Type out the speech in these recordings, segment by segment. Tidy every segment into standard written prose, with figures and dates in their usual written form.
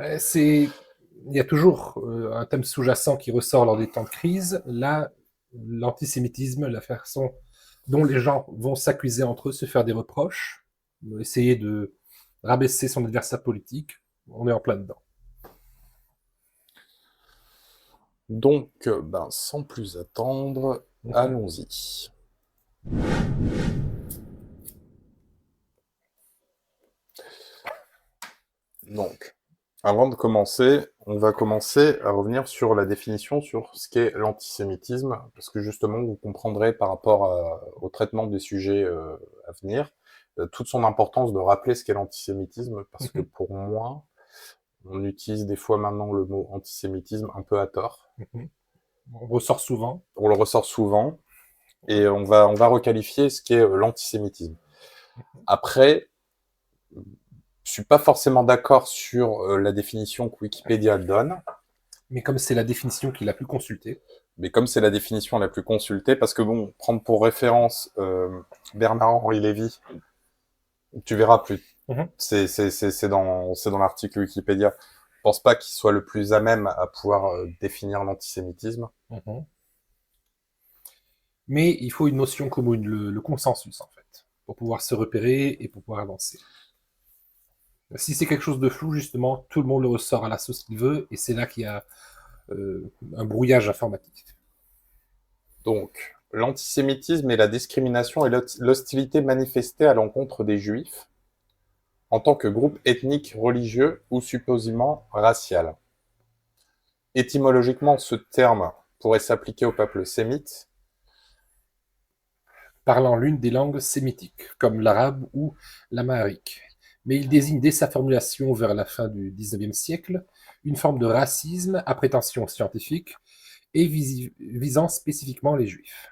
Il y a toujours un thème sous-jacent qui ressort lors des temps de crise. Là, l'antisémitisme, la façon dont les gens vont s'accuser entre eux, se faire des reproches, essayer de rabaisser son adversaire politique, on est en plein dedans. Donc, sans plus attendre, Mhm. allons-y. Donc, avant de commencer, on va commencer à revenir sur la définition sur ce qu'est l'antisémitisme, parce que justement, vous comprendrez par rapport au traitement des sujets à venir, toute son importance de rappeler ce qu'est l'antisémitisme, parce que Mhm. pour moi, on utilise des fois maintenant le mot antisémitisme un peu à tort. Mhm. On ressort souvent. On le ressort souvent, et on va requalifier ce qu'est l'antisémitisme. Après, je suis pas forcément d'accord sur la définition que Wikipédia donne, Mais comme c'est la définition qui est la plus consultée. mais comme c'est la définition la plus consultée, parce que bon, prendre pour référence Bernard-Henri Lévy, tu verras plus. Mhm. C'est dans l'article Wikipédia. Je pense pas qu'il soit le plus à même à pouvoir définir l'antisémitisme. Mhm. Mais il faut une notion commune, le consensus, en fait, pour pouvoir se repérer et pour pouvoir avancer. Si c'est quelque chose de flou, justement, tout le monde le ressort à la sauce qu'il veut, et c'est là qu'il y a un brouillage informatique. Donc, l'antisémitisme est la discrimination et l'hostilité manifestée à l'encontre des juifs en tant que groupe ethnique, religieux ou supposément racial. Étymologiquement, ce terme pourrait s'appliquer au peuple sémite. Parlant l'une des langues sémitiques, comme l'arabe ou l'amharique. Mais il désigne dès sa formulation vers la fin du XIXe siècle une forme de racisme à prétention scientifique et visant spécifiquement les juifs.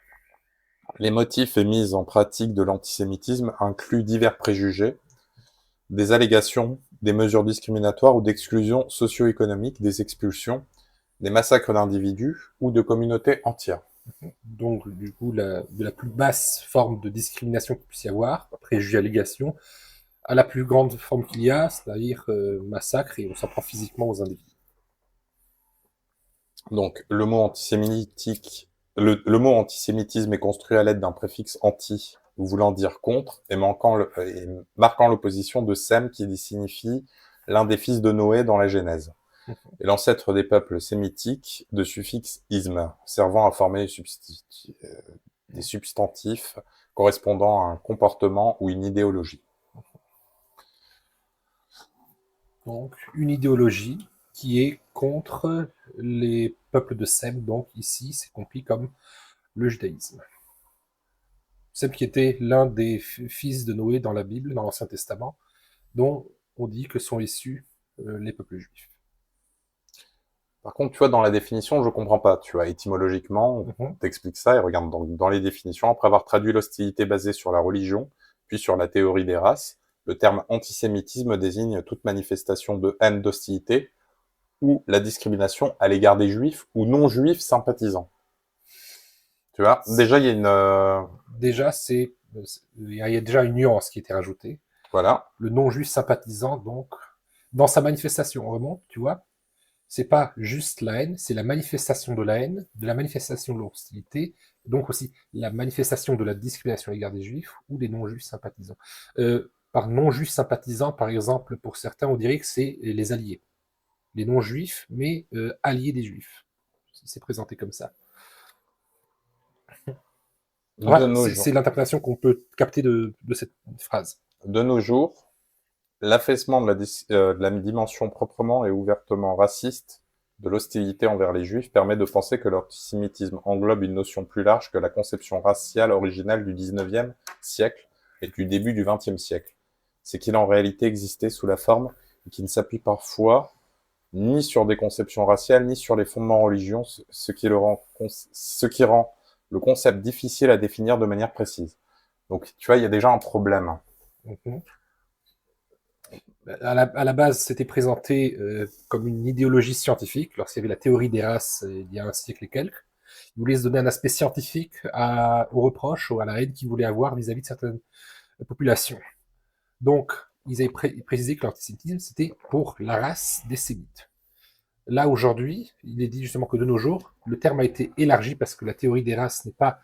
Les motifs et mises en pratique de l'antisémitisme incluent divers préjugés, des allégations, des mesures discriminatoires ou d'exclusion socio-économique, des expulsions, des massacres d'individus ou de communautés entières. Donc, du coup, de la plus basse forme de discrimination qu'il puisse y avoir, préjugé, allégation, à la plus grande forme qu'il y a, c'est-à-dire massacre, et on s'en prend physiquement aux individus. Donc, le mot antisémitisme est construit à l'aide d'un préfixe anti, voulant dire contre, et marquant l'opposition de Sem qui signifie l'un des fils de Noé dans la Genèse, et l'ancêtre des peuples sémitiques de suffixe isme, servant à former des substantifs correspondant à un comportement ou une idéologie. Donc, une idéologie qui est contre les peuples de Sem, donc ici, c'est compris comme le judaïsme. Sem qui était l'un des fils de Noé dans la Bible, dans l'Ancien Testament, dont on dit que sont issus les peuples juifs. Par contre, tu vois, dans la définition, je comprends pas. Tu vois, étymologiquement, on Mhm. t'explique ça et regarde dans les définitions. Après avoir traduit l'hostilité basée sur la religion, puis sur la théorie des races, le terme antisémitisme désigne toute manifestation de haine, d'hostilité ou la discrimination à l'égard des juifs ou non-juifs sympathisants. Tu vois, déjà, il y a une... Déjà, il y a déjà une nuance qui a été rajoutée. voilà. Le non-juif sympathisant, donc, dans sa manifestation, on remonte, tu vois, c'est pas juste la haine, c'est la manifestation de la haine, de la manifestation de l'hostilité, donc aussi la manifestation de la discrimination à l'égard des juifs ou des non-juifs sympathisants. Par non-juifs sympathisants, par exemple, pour certains, on dirait que c'est les alliés, les non-juifs, mais alliés des juifs. C'est présenté comme ça. De Voilà, nos c'est jours, l'interprétation qu'on peut capter de cette phrase. de nos jours, l'affaissement de la dimension proprement et ouvertement raciste de l'hostilité envers les juifs permet de penser que l'antisémitisme englobe une notion plus large que la conception raciale originale du XIXe siècle et du début du XXe siècle. C'est qu'il en réalité existait sous la forme et qui ne s'appuie parfois ni sur des conceptions raciales ni sur les fondements religieux, ce qui rend le concept difficile à définir de manière précise. Donc, tu vois, il y a déjà un problème. Mhm. À la base, c'était présenté comme une idéologie scientifique, lorsqu'il y avait la théorie des races il y a un siècle et quelques. Ils voulaient se donner un aspect scientifique aux reproches ou à la haine qu'ils voulaient avoir vis-à-vis de certaines populations. Donc, ils avaient précisé que l'antisémitisme, c'était pour la race des Sémites. Là, aujourd'hui, il est dit justement que de nos jours, le terme a été élargi parce que la théorie des races n'a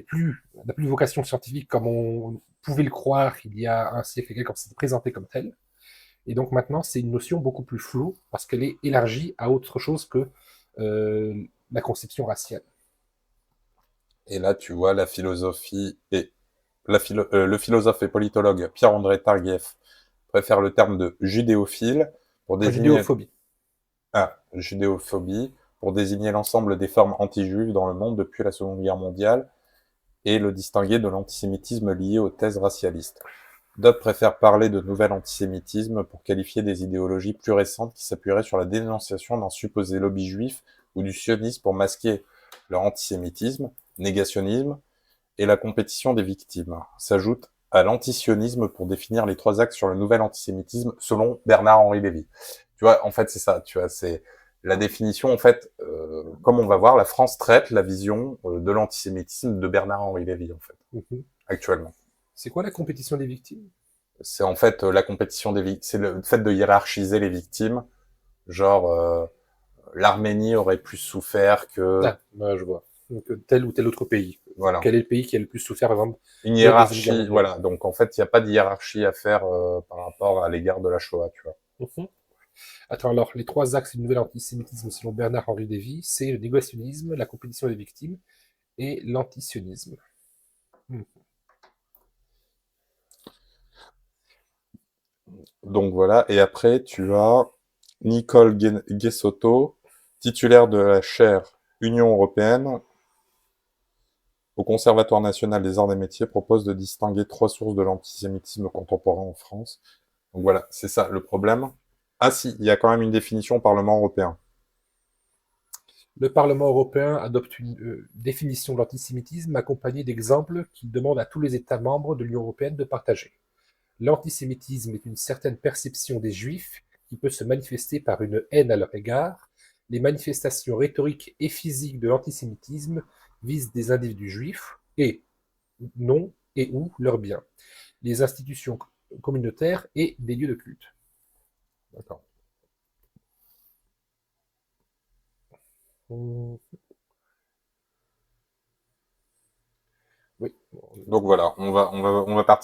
plus vocation scientifique comme on pouvait le croire il y a un siècle et quelques, quand c'était présenté comme tel. Et donc maintenant, c'est une notion beaucoup plus floue parce qu'elle est élargie à autre chose que la conception raciale. Et là, tu vois, la philosophie et le philosophe et politologue Pierre-André Targiev préfère le terme de judéophile pour désigner Judéophobie. judéophobie pour désigner l'ensemble des formes anti-juives dans le monde depuis la Seconde Guerre mondiale et le distinguer de l'antisémitisme lié aux thèses racialistes. D'autres préfèrent parler de nouvel antisémitisme pour qualifier des idéologies plus récentes qui s'appuieraient sur la dénonciation d'un supposé lobby juif ou du sionisme pour masquer leur antisémitisme, négationnisme et la compétition des victimes. S'ajoute à l'antisionisme pour définir les trois axes sur le nouvel antisémitisme selon Bernard-Henri Lévy. Tu vois, en fait, c'est ça, tu vois, c'est la définition, en fait, comme on va voir, la France traite la vision de l'antisémitisme de Bernard-Henri Lévy, en fait, actuellement. C'est quoi la compétition des victimes? C'est en fait la compétition des victimes, c'est le fait de hiérarchiser les victimes, genre l'Arménie aurait plus souffert que... Ah, je vois. Donc, tel ou tel autre pays. Voilà. Quel est le pays qui a le plus souffert, par exemple, Une de la Deuxième Guerre hiérarchie, mondiale? voilà. Donc en fait, il n'y a pas de hiérarchie à faire par rapport à l'égard de la Shoah, tu vois. Attends, alors, les trois axes du nouvel antisémitisme selon Bernard-Henri Lévy, c'est le négationnisme, la compétition des victimes et l'antisionisme. Donc voilà. Et après, tu as Nicole Guessotto, titulaire de la chaire Union européenne au Conservatoire national des arts et métiers, propose de distinguer trois sources de l'antisémitisme contemporain en France. Donc voilà, c'est ça le problème. Ah si, il y a quand même une définition au Parlement européen. Le Parlement européen adopte une définition de l'antisémitisme accompagnée d'exemples qu'il demande à tous les États membres de l'Union européenne de partager. L'antisémitisme est une certaine perception des Juifs qui peut se manifester par une haine à leur égard. Les manifestations rhétoriques et physiques de l'antisémitisme visent des individus juifs et non et ou leurs biens, les institutions communautaires et des lieux de culte. D'accord. Oui. Donc voilà, on part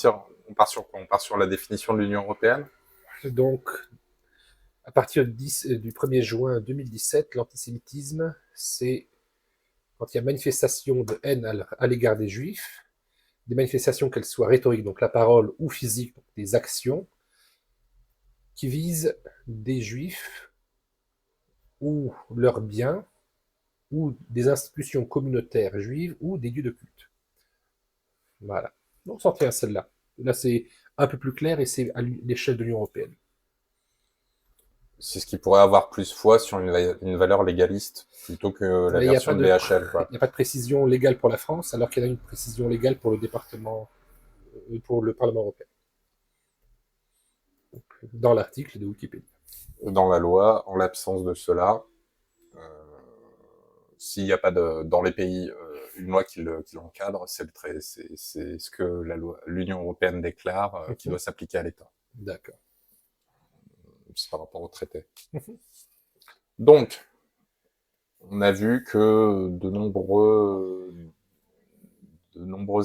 sur quoi? On part sur la définition de l'Union européenne. Donc, à partir du 1er juin 2017, l'antisémitisme, c'est quand il y a manifestation de haine à l'égard des juifs, des manifestations qu'elles soient rhétoriques, donc la parole, ou physiques, donc des actions, qui visent des juifs ou leurs biens, ou des institutions communautaires juives, ou des lieux de culte. Voilà. Donc, sortir à celle-là. Là, c'est un peu plus clair et c'est à l'échelle de l'Union européenne. C'est ce qui pourrait avoir plus foi sur une valeur légaliste plutôt que la Mais il n'y a, version de BHL, quoi. a pas de précision légale pour la France, alors qu'il y a une précision légale pour le département, pour le Parlement européen. Donc, dans l'article de Wikipédia. Dans la loi, en l'absence de cela, euh, s'il n'y a pas dans les pays une loi qui l'encadre, c'est ce que l'Union européenne déclare qui doit s'appliquer à l'État. D'accord. C'est par rapport au traité. Donc, on a vu que de nombreux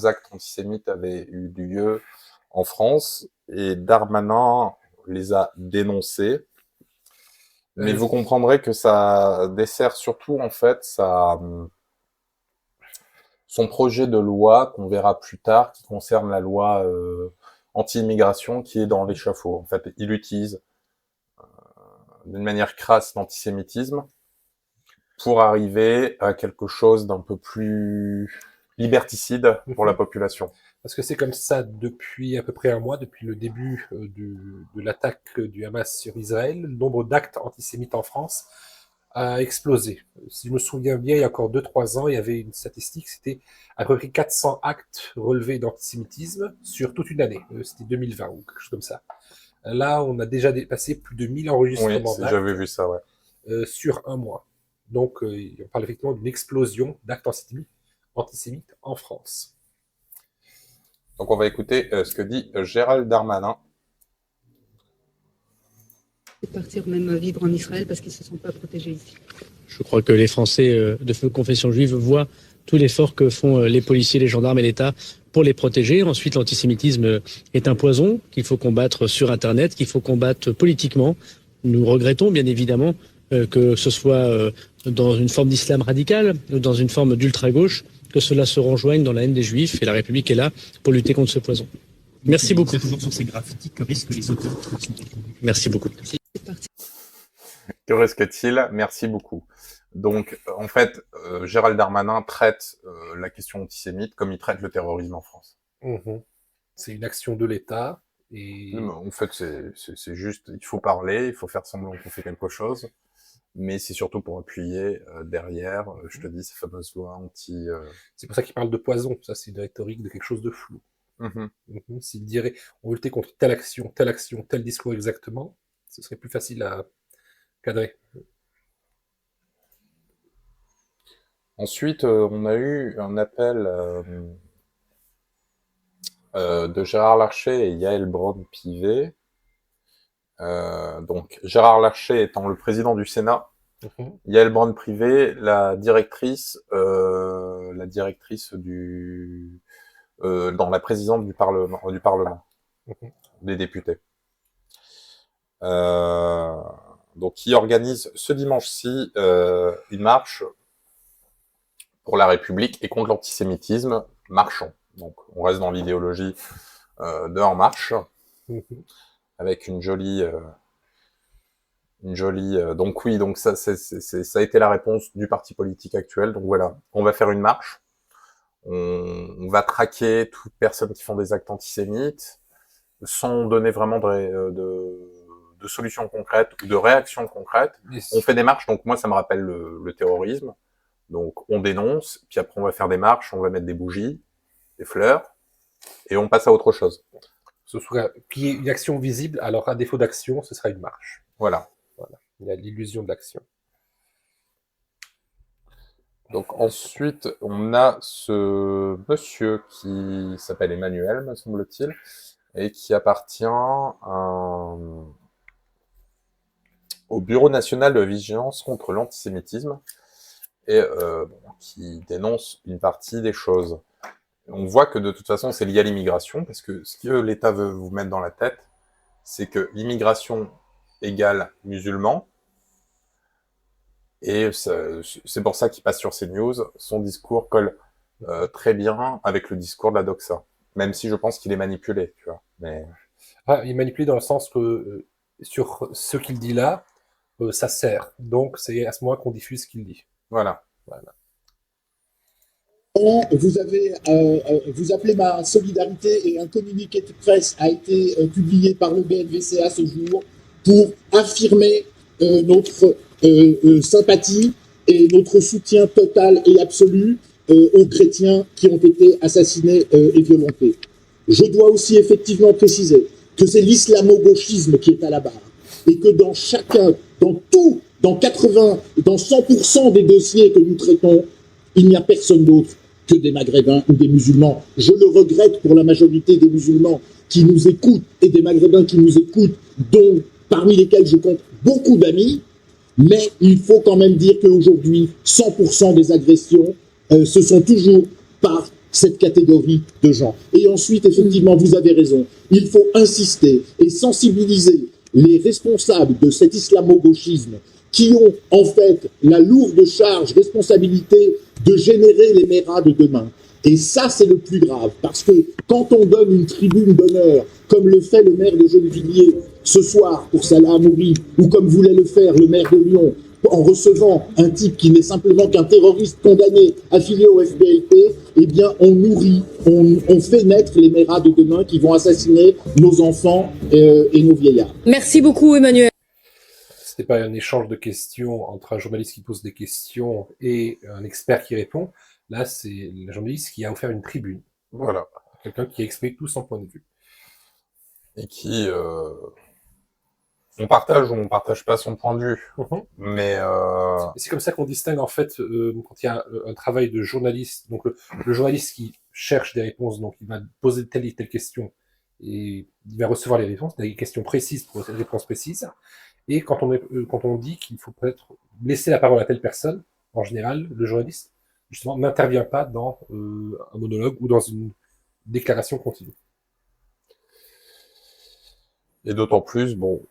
actes antisémites avaient eu lieu en France et Darmanin les a dénoncés. Mais vous comprendrez que ça dessert surtout en fait son projet de loi qu'on verra plus tard, qui concerne la loi anti-immigration qui est dans l'échafaud. En fait, il utilise d'une manière crasse l'antisémitisme pour arriver à quelque chose d'un peu plus liberticide pour la population. Parce que c'est comme ça depuis à peu près un mois, depuis le début de l'attaque du Hamas sur Israël, le nombre d'actes antisémites en France a explosé. Si je me souviens bien, il y a encore 2-3 ans, il y avait une statistique, c'était à peu près 400 actes relevés d'antisémitisme sur toute une année. C'était 2020 ou quelque chose comme ça. Là, on a déjà dépassé plus de 1000 enregistrements d'actes. J'avais vu ça, ouais. Sur un mois. Donc, on parle effectivement d'une explosion d'actes antisémites en France. Donc on va écouter ce que dit Gérald Darmanin. Et partir même vivre en Israël parce qu'ils ne se sentent pas protégés ici. Je crois que les Français de confession juive voient tout l'effort que font les policiers, les gendarmes et l'État pour les protéger. Ensuite, l'antisémitisme est un poison qu'il faut combattre sur Internet, qu'il faut combattre politiquement. Nous regrettons bien évidemment que ce soit dans une forme d'islam radical ou dans une forme d'ultra-gauche, que cela se rejoigne dans la haine des Juifs, et la République est là pour lutter contre ce poison. Merci beaucoup. Toujours sur ces graffitis, que risquent les auteurs? Merci beaucoup. Que risque-t-il? Merci beaucoup. Donc, en fait, Gérald Darmanin traite la question antisémite comme il traite le terrorisme en France. C'est une action de l'État. Et... En fait, c'est juste, il faut parler, il faut faire semblant qu'on fait quelque chose, mais c'est surtout pour appuyer derrière, je te dis, ces fameuses lois anti... C'est pour ça qu'il parle de poison, ça c'est une rhétorique de quelque chose de flou. S'il dirait, on veut lutter contre telle action, tel discours exactement, ce serait plus facile à cadrer. Ensuite, on a eu un appel de Gérard Larcher et Yael Braun-Pivet. Donc, Gérard Larcher étant le président du Sénat, Yael Braun-Pivet, la directrice du dans la présidence du Parlement des députés. Donc, qui organise ce dimanche-ci une marche pour la République et contre l'antisémitisme. Marchons. Donc, on reste dans l'idéologie de En Marche, avec une jolie. Donc oui, donc ça a été la réponse du parti politique actuel. Donc voilà, on va faire une marche. On va traquer toutes personnes qui font des actes antisémites, sans donner vraiment de solutions concrètes ou de réactions concrètes. On fait des marches, donc moi ça me rappelle le terrorisme. Donc on dénonce, puis après on va faire des marches, on va mettre des bougies, des fleurs, et on passe à autre chose. Ce sera qu'il y ait une action visible, alors à défaut d'action, ce sera une marche. Voilà. Il y a l'illusion de l'action. Donc ensuite, on a ce monsieur qui s'appelle Emmanuel, me semble-t-il, et qui appartient au Bureau national de vigilance contre l'antisémitisme, et qui dénonce une partie des choses. On voit que de toute façon, c'est lié à l'immigration, parce que ce que l'État veut vous mettre dans la tête, c'est que l'immigration égale musulman, et c'est pour ça qu'il passe sur CNews. Son discours colle très bien avec le discours de la doxa, même si je pense qu'il est manipulé, tu vois. Mais... il est manipulé dans le sens que sur ce qu'il dit là, ça sert. Donc c'est à ce moment qu'on diffuse ce qu'il dit. Voilà. Vous appelez ma solidarité, et un communiqué de presse a été publié par le BNVCA ce jour pour affirmer notre sympathie et notre soutien total et absolu aux chrétiens qui ont été assassinés et violentés. Je dois aussi effectivement préciser que c'est l'islamo-gauchisme qui est à la barre, et que dans 100% des dossiers que nous traitons, il n'y a personne d'autre que des Maghrébins ou des musulmans. Je le regrette pour la majorité des musulmans qui nous écoutent et des Maghrébins qui nous écoutent, dont parmi lesquels je compte beaucoup d'amis, mais il faut quand même dire qu'aujourd'hui, 100% des agressions, ce sont toujours par cette catégorie de gens. Et ensuite, effectivement, vous avez raison, il faut insister et sensibiliser les responsables de cet islamo-gauchisme qui ont en fait la lourde charge, responsabilité de générer les méras de demain. Et ça, c'est le plus grave, parce que quand on donne une tribune d'honneur, comme le fait le maire de Gennevilliers ce soir pour Salah Hamouri, ou comme voulait le faire le maire de Lyon, en recevant un type qui n'est simplement qu'un terroriste condamné, affilié au FBLP, eh bien, on nourrit, on fait naître les méras de demain qui vont assassiner nos enfants et nos vieillards. Merci beaucoup, Emmanuel. C'était pas un échange de questions entre un journaliste qui pose des questions et un expert qui répond. Là, c'est le journaliste qui a offert une tribune. Voilà. Quelqu'un qui explique tout son point de vue. Et qui... on partage ou on partage pas son point de vue. Mais... C'est comme ça qu'on distingue, en fait, quand il y a un travail de journaliste. Donc, le journaliste qui cherche des réponses, donc il va poser telle et telle question, et il va recevoir les réponses, des questions précises pour des réponses précises. Et quand on dit qu'il faut peut-être laisser la parole à telle personne, en général, le journaliste, justement, n'intervient pas dans un monologue ou dans une déclaration continue. Et d'autant plus, bon,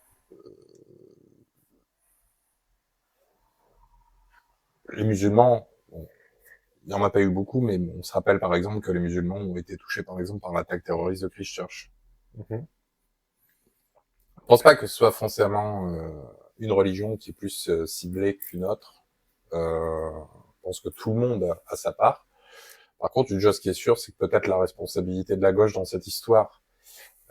les musulmans, bon, il n'y en a pas eu beaucoup, mais on se rappelle par exemple que les musulmans ont été touchés par exemple par l'attaque terroriste de Christchurch. Mhm. Je pense pas que ce soit forcément une religion qui est plus ciblée qu'une autre. Je pense que tout le monde a sa part. Par contre, une chose qui est sûre, c'est que peut-être la responsabilité de la gauche dans cette histoire,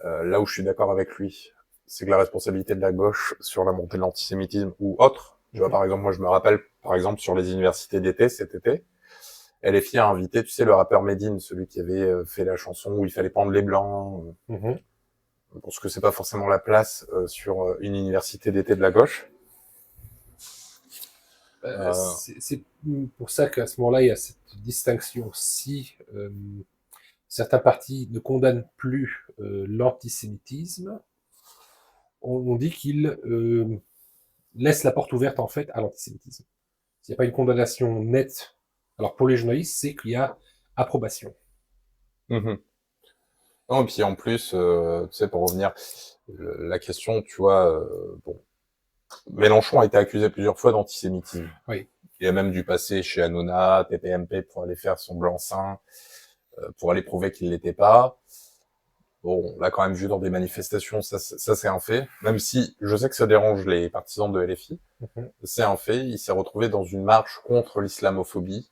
là où je suis d'accord avec lui, c'est que la responsabilité de la gauche sur la montée de l'antisémitisme ou autre, tu vois, par exemple, moi je me rappelle, par exemple, sur les universités d'été, cet été, LFI a invité, tu sais, le rappeur Medine, celui qui avait fait la chanson où il fallait pendre les blancs. Mhm. Je pense que c'est pas forcément la place sur une université d'été de la gauche. C'est pour ça qu'à ce moment-là, il y a cette distinction. Si certains partis ne condamnent plus l'antisémitisme, on dit qu'ils laissent la porte ouverte en fait à l'antisémitisme. S'il n'y a pas une condamnation nette, alors pour les journalistes, c'est qu'il y a approbation. Mhm. Non, et puis en plus, tu sais, pour revenir, la question, tu vois, bon, Mélenchon a été accusé plusieurs fois d'antisémitisme. Oui. Il a même dû passer chez Hanouna, TPMP pour aller faire son blanc-seing, pour aller prouver qu'il l'était pas. Bon, on l'a quand même vu dans des manifestations, ça c'est un fait. Même si je sais que ça dérange les partisans de LFI, c'est un fait. Il s'est retrouvé dans une marche contre l'islamophobie,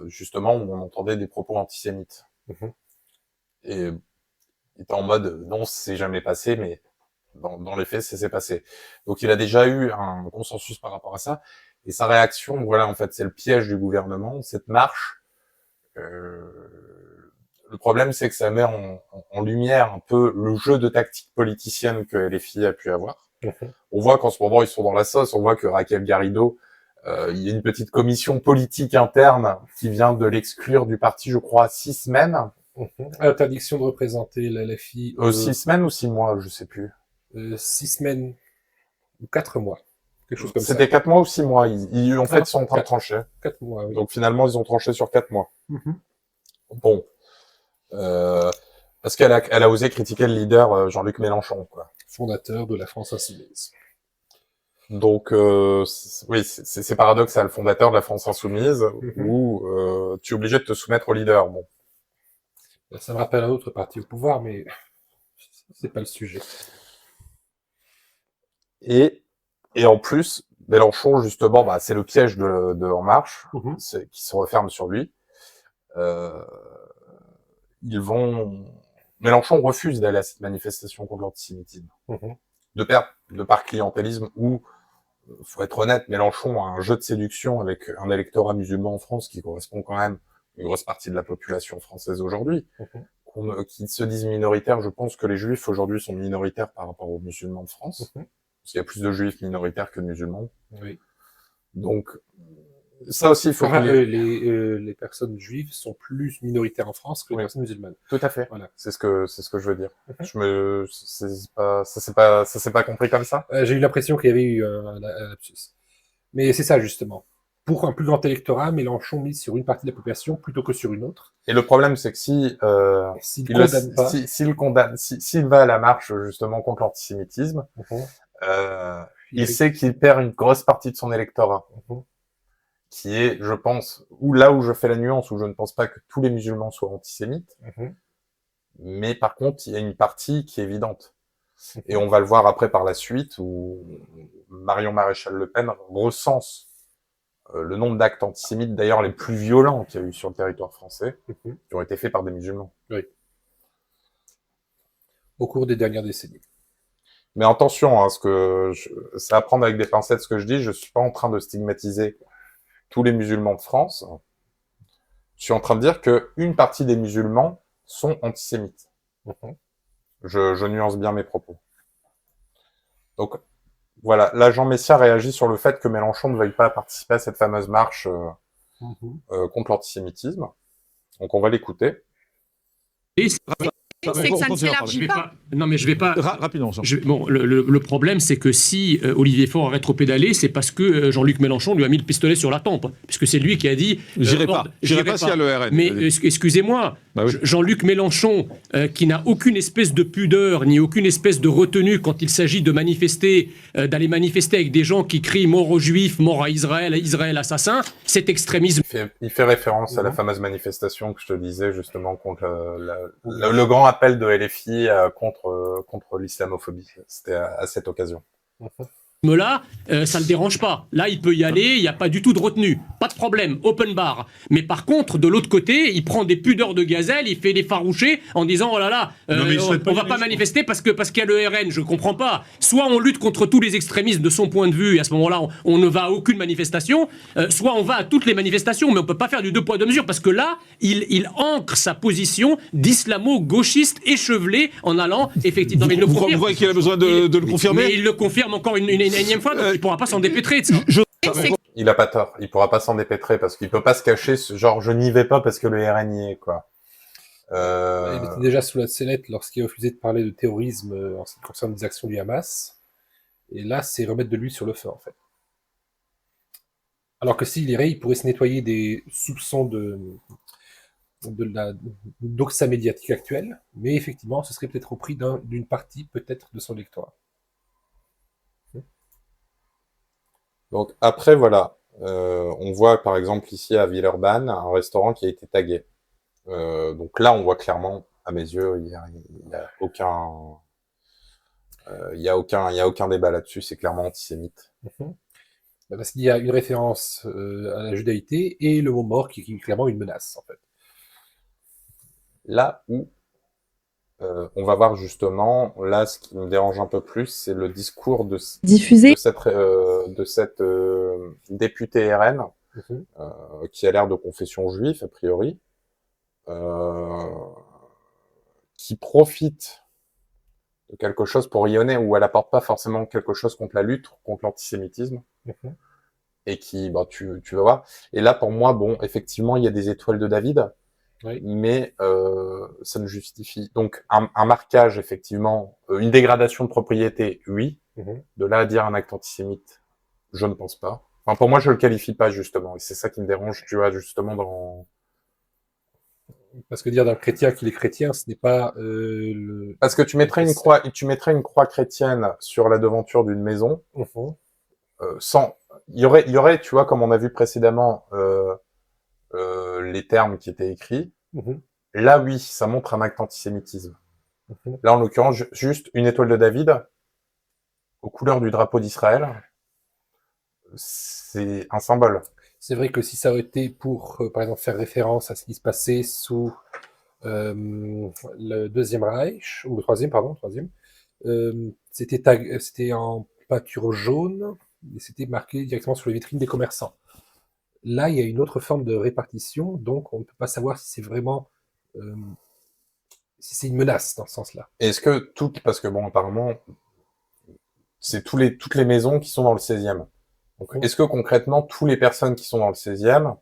justement où on entendait des propos antisémites. Et il était en mode non, c'est jamais passé, mais dans les faits, ça s'est passé. Donc il a déjà eu un consensus par rapport à ça. Et sa réaction, voilà, en fait, c'est le piège du gouvernement, cette marche. Le problème, c'est que ça met en lumière un peu le jeu de tactique politicienne que LFI a pu avoir. On voit qu'en ce moment, ils sont dans la sauce. On voit que Raquel Garrido, il y a une petite commission politique interne qui vient de l'exclure du parti, je crois, 6 semaines. Interdiction de représenter la LFI. 6 semaines ou 6 mois, je sais plus. 6 semaines ou 4 mois. Quelque chose comme ça. C'était 4 mois ou 6 mois. Ils en fait, sont en train de trancher. 4 mois, oui. Donc finalement, ils ont tranché sur 4 mois. Bon. Parce qu'elle a osé critiquer le leader Jean-Luc Mélenchon, quoi. Fondateur de la France Insoumise. Donc, oui, c'est paradoxal, fondateur de la France Insoumise, où tu es obligé de te soumettre au leader. Bon. Ça me rappelle un autre parti au pouvoir, mais c'est pas le sujet. Et en plus, Mélenchon, justement, bah, c'est le piège de En Marche, qui se referme sur lui. Mélenchon refuse d'aller à cette manifestation contre l'antisémitisme. De par clientélisme ou, faut être honnête, Mélenchon a un jeu de séduction avec un électorat musulman en France qui correspond quand même à une grosse partie de la population française aujourd'hui. Qui se disent minoritaires, je pense que les juifs aujourd'hui sont minoritaires par rapport aux musulmans de France. Parce qu'il y a plus de juifs minoritaires que de musulmans. Oui. Donc, ça aussi, il faut les personnes juives sont plus minoritaires en France que les personnes musulmanes. Tout à fait. Voilà. C'est ce que je veux dire. Ça s'est pas compris comme ça. J'ai eu l'impression qu'il y avait eu un lapsus. Mais c'est ça, justement. Pour un plus grand électorat, Mélenchon mise sur une partie de la population plutôt que sur une autre. Et le problème, c'est que s'il va à la marche, justement, contre l'antisémitisme, il sait qu'il perd une grosse partie de son électorat. Qui est, je pense, là où je fais la nuance, où je ne pense pas que tous les musulmans soient antisémites, mais par contre, il y a une partie qui est évidente. Et on va le voir après par la suite, où Marion Maréchal Le Pen recense le nombre d'actes antisémites, d'ailleurs les plus violents qu'il y a eu sur le territoire français, qui ont été faits par des musulmans. Oui. Au cours des dernières décennies. Mais attention, hein, c'est à prendre avec des pincettes ce que je dis, je suis pas en train de stigmatiser tous les musulmans de France. Je suis en train de dire que une partie des musulmans sont antisémites. Je nuance bien mes propos. Donc, voilà, là, Jean Messia réagit sur le fait que Mélenchon ne veuille pas participer à cette fameuse marche contre l'antisémitisme. Donc on va l'écouter. Et C'est que ça ne s'élargit pas. Non, mais je vais pas. Rapidement. Bon, le problème, c'est que si Olivier Faure a rétropédalé, c'est parce que Jean-Luc Mélenchon lui a mis le pistolet sur la tempe, puisque c'est lui qui a dit. J'irai pas s'il y a le RN. Mais excusez-moi, Bah oui. Jean-Luc Mélenchon, qui n'a aucune espèce de pudeur ni aucune espèce de retenue quand il s'agit de manifester, d'aller manifester avec des gens qui crient mort aux Juifs, mort à Israël, Israël assassin, cet extrémisme. Il fait référence à la fameuse manifestation que je te disais justement contre le grand appel de LFI contre l'islamophobie. C'était à cette occasion. Là, ça le dérange pas. Là, il peut y aller, il n'y a pas du tout de retenue. Pas de problème, open bar. Mais par contre, de l'autre côté, il prend des pudeurs de gazelle, il fait des farouchés en disant « Oh là là, on va pas manifester parce qu'il y a le RN. » Je comprends pas. Soit on lutte contre tous les extrémistes de son point de vue, et à ce moment-là, on ne va à aucune manifestation, soit on va à toutes les manifestations, mais on peut pas faire du deux poids deux mesures, parce que là, il ancre sa position d'islamo-gauchiste échevelé en allant, effectivement... mais il le Vous confirme. croyez qu'il a besoin de le confirmer? Mais il le confirme encore une énième fois, donc il ne pourra pas s'en dépêtrer de ça. Il a pas tort. Il pourra pas s'en dépêtrer parce qu'il peut pas se cacher genre je n'y vais pas parce que le RN y est, quoi. Il était déjà sous la sellette lorsqu'il a refusé de parler de terrorisme en ce qui concerne les actions du Hamas. Et là, c'est remettre de l'huile sur le feu, en fait. Alors que s'il irait, il pourrait se nettoyer des soupçons de la doxa médiatique actuelle, mais effectivement, ce serait peut-être au prix d'une partie, peut-être, de son lectorat. Donc après, voilà, on voit par exemple ici à Villeurbanne un restaurant qui a été tagué. Donc là, on voit clairement, à mes yeux, il y a aucun débat là-dessus. C'est clairement antisémite. Parce qu'il y a une référence à la judaïté et le mot mort qui est clairement une menace, en fait. Là où on va voir justement, là, ce qui me dérange un peu plus, c'est le discours de cette députée RN, qui a l'air de confession juive, a priori, qui profite de quelque chose pour rayonner, où elle apporte pas forcément quelque chose contre la lutte, contre l'antisémitisme, et qui, bah, tu vas voir. Et là, pour moi, bon, effectivement, il y a des étoiles de David, oui. Mais ça ne justifie. Donc un marquage, effectivement, une dégradation de propriété, oui. De là à dire un acte antisémite, je ne pense pas. Enfin, pour moi, je le qualifie pas justement, et c'est ça qui me dérange, tu vois, justement dans. Parce que dire d'un chrétien qu'il est chrétien, ce n'est pas Parce que tu mettrais une croix chrétienne sur la devanture d'une maison, sans. Il y aurait, tu vois, comme on a vu précédemment. Les termes qui étaient écrits, là oui, ça montre un acte antisémitisme. Là, en l'occurrence, juste une étoile de David aux couleurs du drapeau d'Israël, c'est un symbole. C'est vrai que si ça aurait été pour, par exemple, faire référence à ce qui se passait sous le Deuxième Reich, ou le troisième, c'était en peinture jaune, et c'était marqué directement sur les vitrines des commerçants. Là, il y a une autre forme de répartition, donc on ne peut pas savoir si c'est vraiment si c'est une menace dans ce sens-là. Est-ce que parce que bon, apparemment, c'est toutes les maisons qui sont dans le 16e. Donc, est-ce que concrètement, toutes les personnes qui sont dans le 16e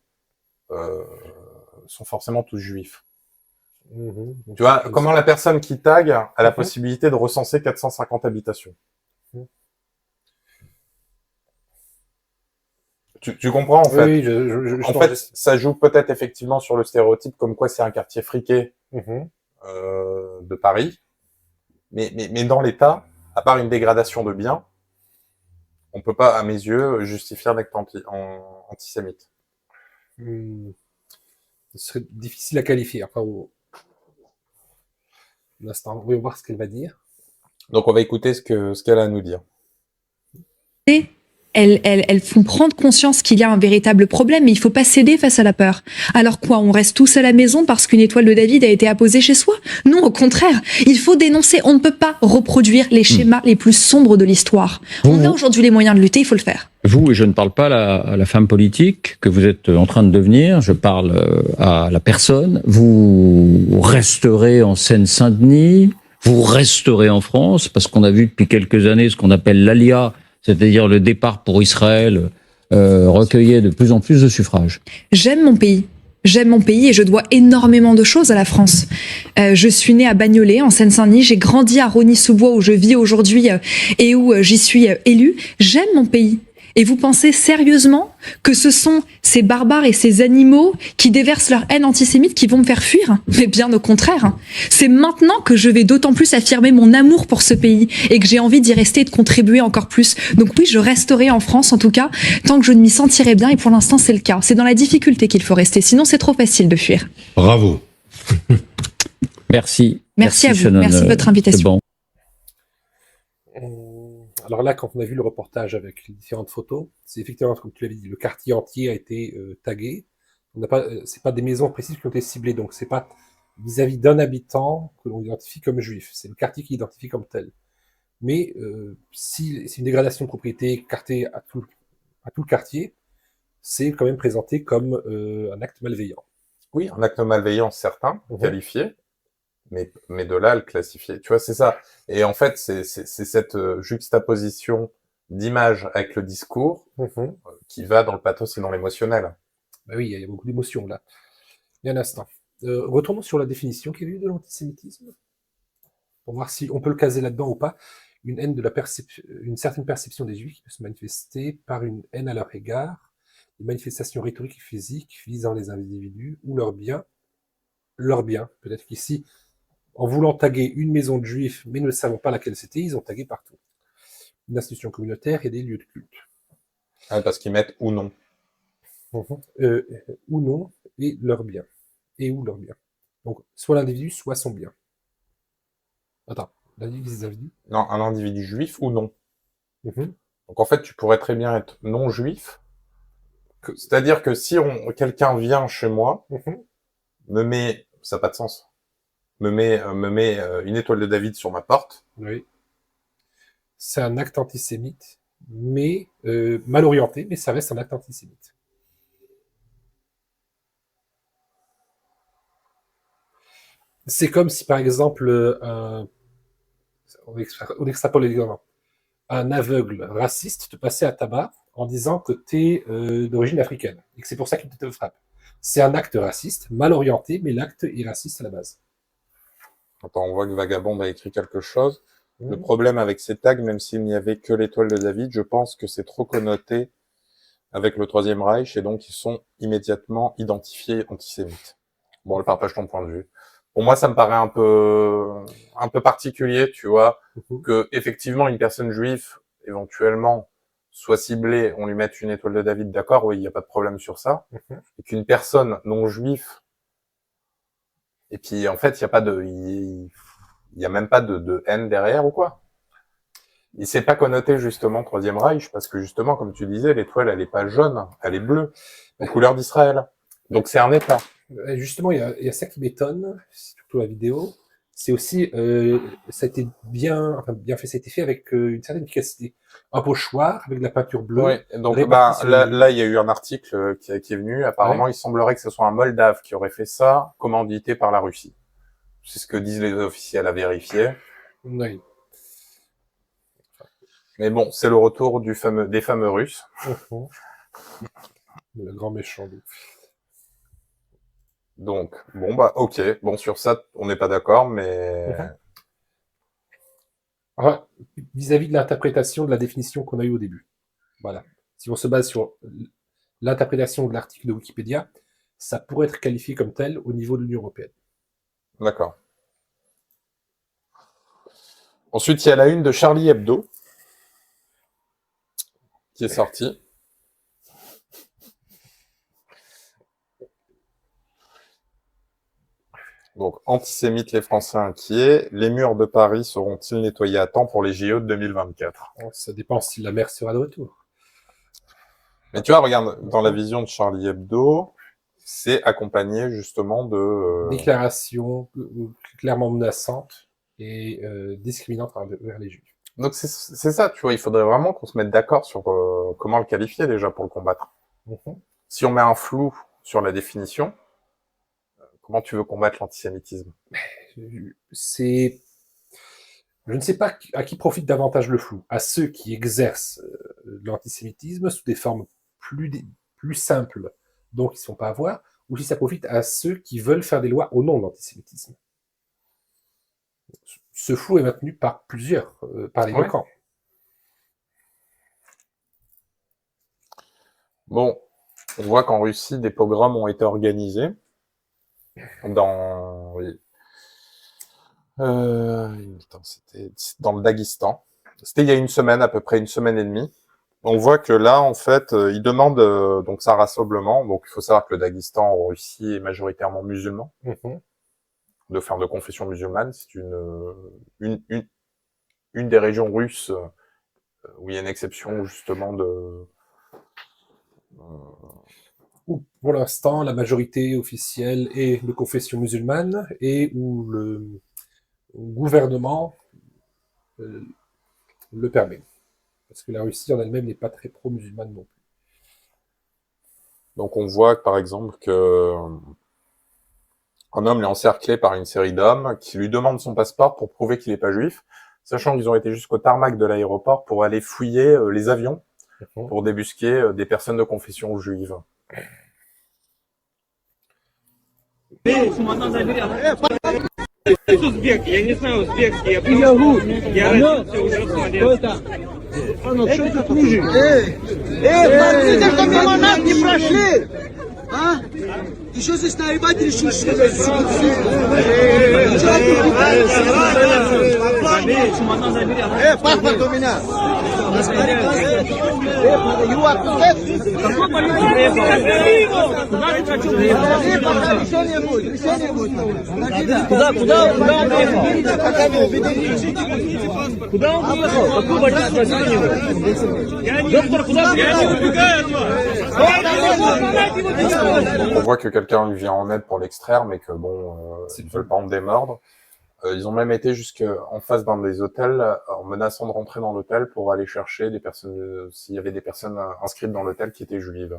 sont forcément tous juifs? Tu vois, comment la personne qui tag a la possibilité de recenser 450 habitations? Tu comprends, en fait. Oui, en fait, ça joue peut-être effectivement sur le stéréotype comme quoi c'est un quartier friqué de Paris. Mais dans l'État, à part une dégradation de biens, on peut pas, à mes yeux, justifier un acte antisémite. Ce serait difficile à qualifier. Enfin, l'instant, on va voir ce qu'elle va dire. Donc on va écouter ce qu'elle a à nous dire. Elles font prendre conscience qu'il y a un véritable problème, mais il ne faut pas céder face à la peur. Alors quoi, on reste tous à la maison parce qu'une étoile de David a été apposée chez soi? Non, au contraire, il faut dénoncer. On ne peut pas reproduire les schémas les plus sombres de l'histoire. On a aujourd'hui les moyens de lutter, il faut le faire. Vous, et je ne parle pas à la femme politique que vous êtes en train de devenir, je parle à la personne. Vous resterez en Seine-Saint-Denis, vous resterez en France, parce qu'on a vu depuis quelques années ce qu'on appelle l'ALIA, c'est-à-dire le départ pour Israël, recueillait de plus en plus de suffrages. J'aime mon pays. J'aime mon pays et je dois énormément de choses à la France. Je suis née à Bagnolet, en Seine-Saint-Denis. J'ai grandi à Rosny-sous-Bois, où je vis aujourd'hui et où j'y suis élue. J'aime mon pays. Et vous pensez sérieusement que ce sont ces barbares et ces animaux qui déversent leur haine antisémite qui vont me faire fuir? Mais bien au contraire. C'est maintenant que je vais d'autant plus affirmer mon amour pour ce pays et que j'ai envie d'y rester et de contribuer encore plus. Donc oui, je resterai en France en tout cas, tant que je m'y sentirai bien, et pour l'instant c'est le cas. C'est dans la difficulté qu'il faut rester, sinon c'est trop facile de fuir. Bravo. Merci. Merci à vous, Shannon, merci de votre invitation. Alors là, quand on a vu le reportage avec les différentes photos, c'est effectivement, comme tu l'avais dit, le quartier entier a été tagué. On n'a pas, c'est pas des maisons précises qui ont été ciblées, donc c'est pas vis-à-vis d'un habitant que l'on identifie comme juif. C'est le quartier qui l'identifie comme tel. Mais si c'est une dégradation de propriété écartée à tout le quartier, c'est quand même présenté comme un acte malveillant. Oui, un acte malveillant certain, qualifié, mais de là à le classifier. Tu vois, c'est ça. Et en fait, c'est cette juxtaposition d'image avec le discours qui va dans le pathos et dans l'émotionnel. Bah oui, il y a beaucoup d'émotions là. Et un instant. Retournons sur la définition qu'il y a eu de l'antisémitisme, pour voir si on peut le caser là-dedans ou pas. Une haine de une certaine perception des Juifs qui peut se manifester par une haine à leur égard, des manifestations rhétoriques et physiques visant les individus ou leurs biens. Leurs biens. Peut-être qu'ici, en voulant taguer une maison de Juifs, mais ne savant pas laquelle c'était, ils ont tagué partout. Une institution communautaire et des lieux de culte. Ah, parce qu'ils mettent ou non. Ou non, et leurs biens. Et ou leurs biens. Donc, soit l'individu, soit son bien. Attends, l'individu. Non, un individu juif ou non. Donc en fait, tu pourrais très bien être non juif. C'est-à-dire que si quelqu'un vient chez moi, me met, ça n'a pas de sens, me met une étoile de David sur ma porte. Oui. C'est un acte antisémite, mais mal orienté, mais ça reste un acte antisémite. C'est comme si, par exemple, on extrapole évidemment, un aveugle raciste te passait à tabac en disant que tu es d'origine africaine et que c'est pour ça qu'il te frappe. C'est un acte raciste, mal orienté, mais l'acte est raciste à la base. Attends, on voit que Vagabond a écrit quelque chose. Le problème avec ces tags, même s'il n'y avait que l'étoile de David, je pense que c'est trop connoté avec le Troisième Reich et donc ils sont immédiatement identifiés antisémites. Bon, elle partage ton point de vue. Pour moi, ça me paraît un peu particulier, tu vois, que effectivement une personne juive éventuellement soit ciblée, on lui mette une étoile de David, d'accord, oui, il n'y a pas de problème sur ça, et qu'une personne non juive, et puis en fait, il y a même pas de haine derrière ou quoi. Il s'est pas connoté justement Troisième Reich parce que justement, comme tu disais, l'étoile elle est pas jaune, elle est bleue, aux couleurs d'Israël. Donc c'est un État. Justement, il y a ça qui m'étonne, surtout la vidéo. C'est aussi, ça a été bien fait, ça a été fait avec une certaine efficacité. Un pochoir avec de la peinture bleue. Ouais, donc là, il y a eu un article qui est venu. Apparemment, il semblerait que ce soit un Moldave qui aurait fait ça, commandité par la Russie. C'est ce que disent les officiels à vérifier. Oui. Mais bon, c'est le retour des fameux Russes. Le grand méchant. Donc, bon, bah, ok. Bon, sur ça, on n'est pas d'accord, mais... Alors, vis-à-vis de l'interprétation de la définition qu'on a eue au début. Voilà. Si on se base sur l'interprétation de l'article de Wikipédia, ça pourrait être qualifié comme tel au niveau de l'Union européenne. D'accord. Ensuite, il y a la une de Charlie Hebdo qui est sortie. Donc, antisémites, les Français inquiets. Les murs de Paris seront-ils nettoyés à temps pour les JO de 2024? Ça dépend si la mer sera de retour. Mais tu vois, regarde, dans la vision de Charlie Hebdo, c'est accompagné justement de... Déclarations clairement menaçantes et discriminantes envers les Juifs. Donc c'est ça, tu vois, il faudrait vraiment qu'on se mette d'accord sur comment le qualifier déjà pour le combattre. Si on met un flou sur la définition, comment tu veux combattre l'antisémitisme? Je ne sais pas à qui profite davantage le flou. À ceux qui exercent l'antisémitisme sous des formes plus simples, donc ils ne sont pas à voir, ou si ça profite à ceux qui veulent faire des lois au nom de l'antisémitisme. Ce flou est maintenu par plusieurs, par les deux camps. Bon, on voit qu'en Russie, des pogroms ont été organisés dans... c'était dans le Daghestan. C'était il y a une semaine, à peu près une semaine et demie. On voit que là, en fait, ils demandent donc ça rassemblement. Donc, il faut savoir que le Daghestan en Russie est majoritairement musulman, de confession musulmane. C'est une des régions russes où il y a une exception justement de où pour l'instant la majorité officielle est de confession musulmane et où le gouvernement le permet. Parce que la Russie en elle-même n'est pas très pro-musulmane non plus. Donc on voit par exemple que un homme est encerclé par une série d'hommes qui lui demandent son passeport pour prouver qu'il n'est pas juif, sachant qu'ils ont été jusqu'au tarmac de l'aéroport pour aller fouiller les avions pour débusquer des personnes de confession juive. Ты что здесь наебать решил? Паспорт у меня. Куда он уехал? Куда он уехал? Какой водитель спросил него? Доктор, куда он On voit que quelqu'un lui vient en aide pour l'extraire, mais que bon, ils ne veulent pas en démordre. Ils ont même été jusqu'en face d'un des hôtels, en menaçant de rentrer dans l'hôtel pour aller chercher des personnes, s'il y avait des personnes inscrites dans l'hôtel qui étaient juives.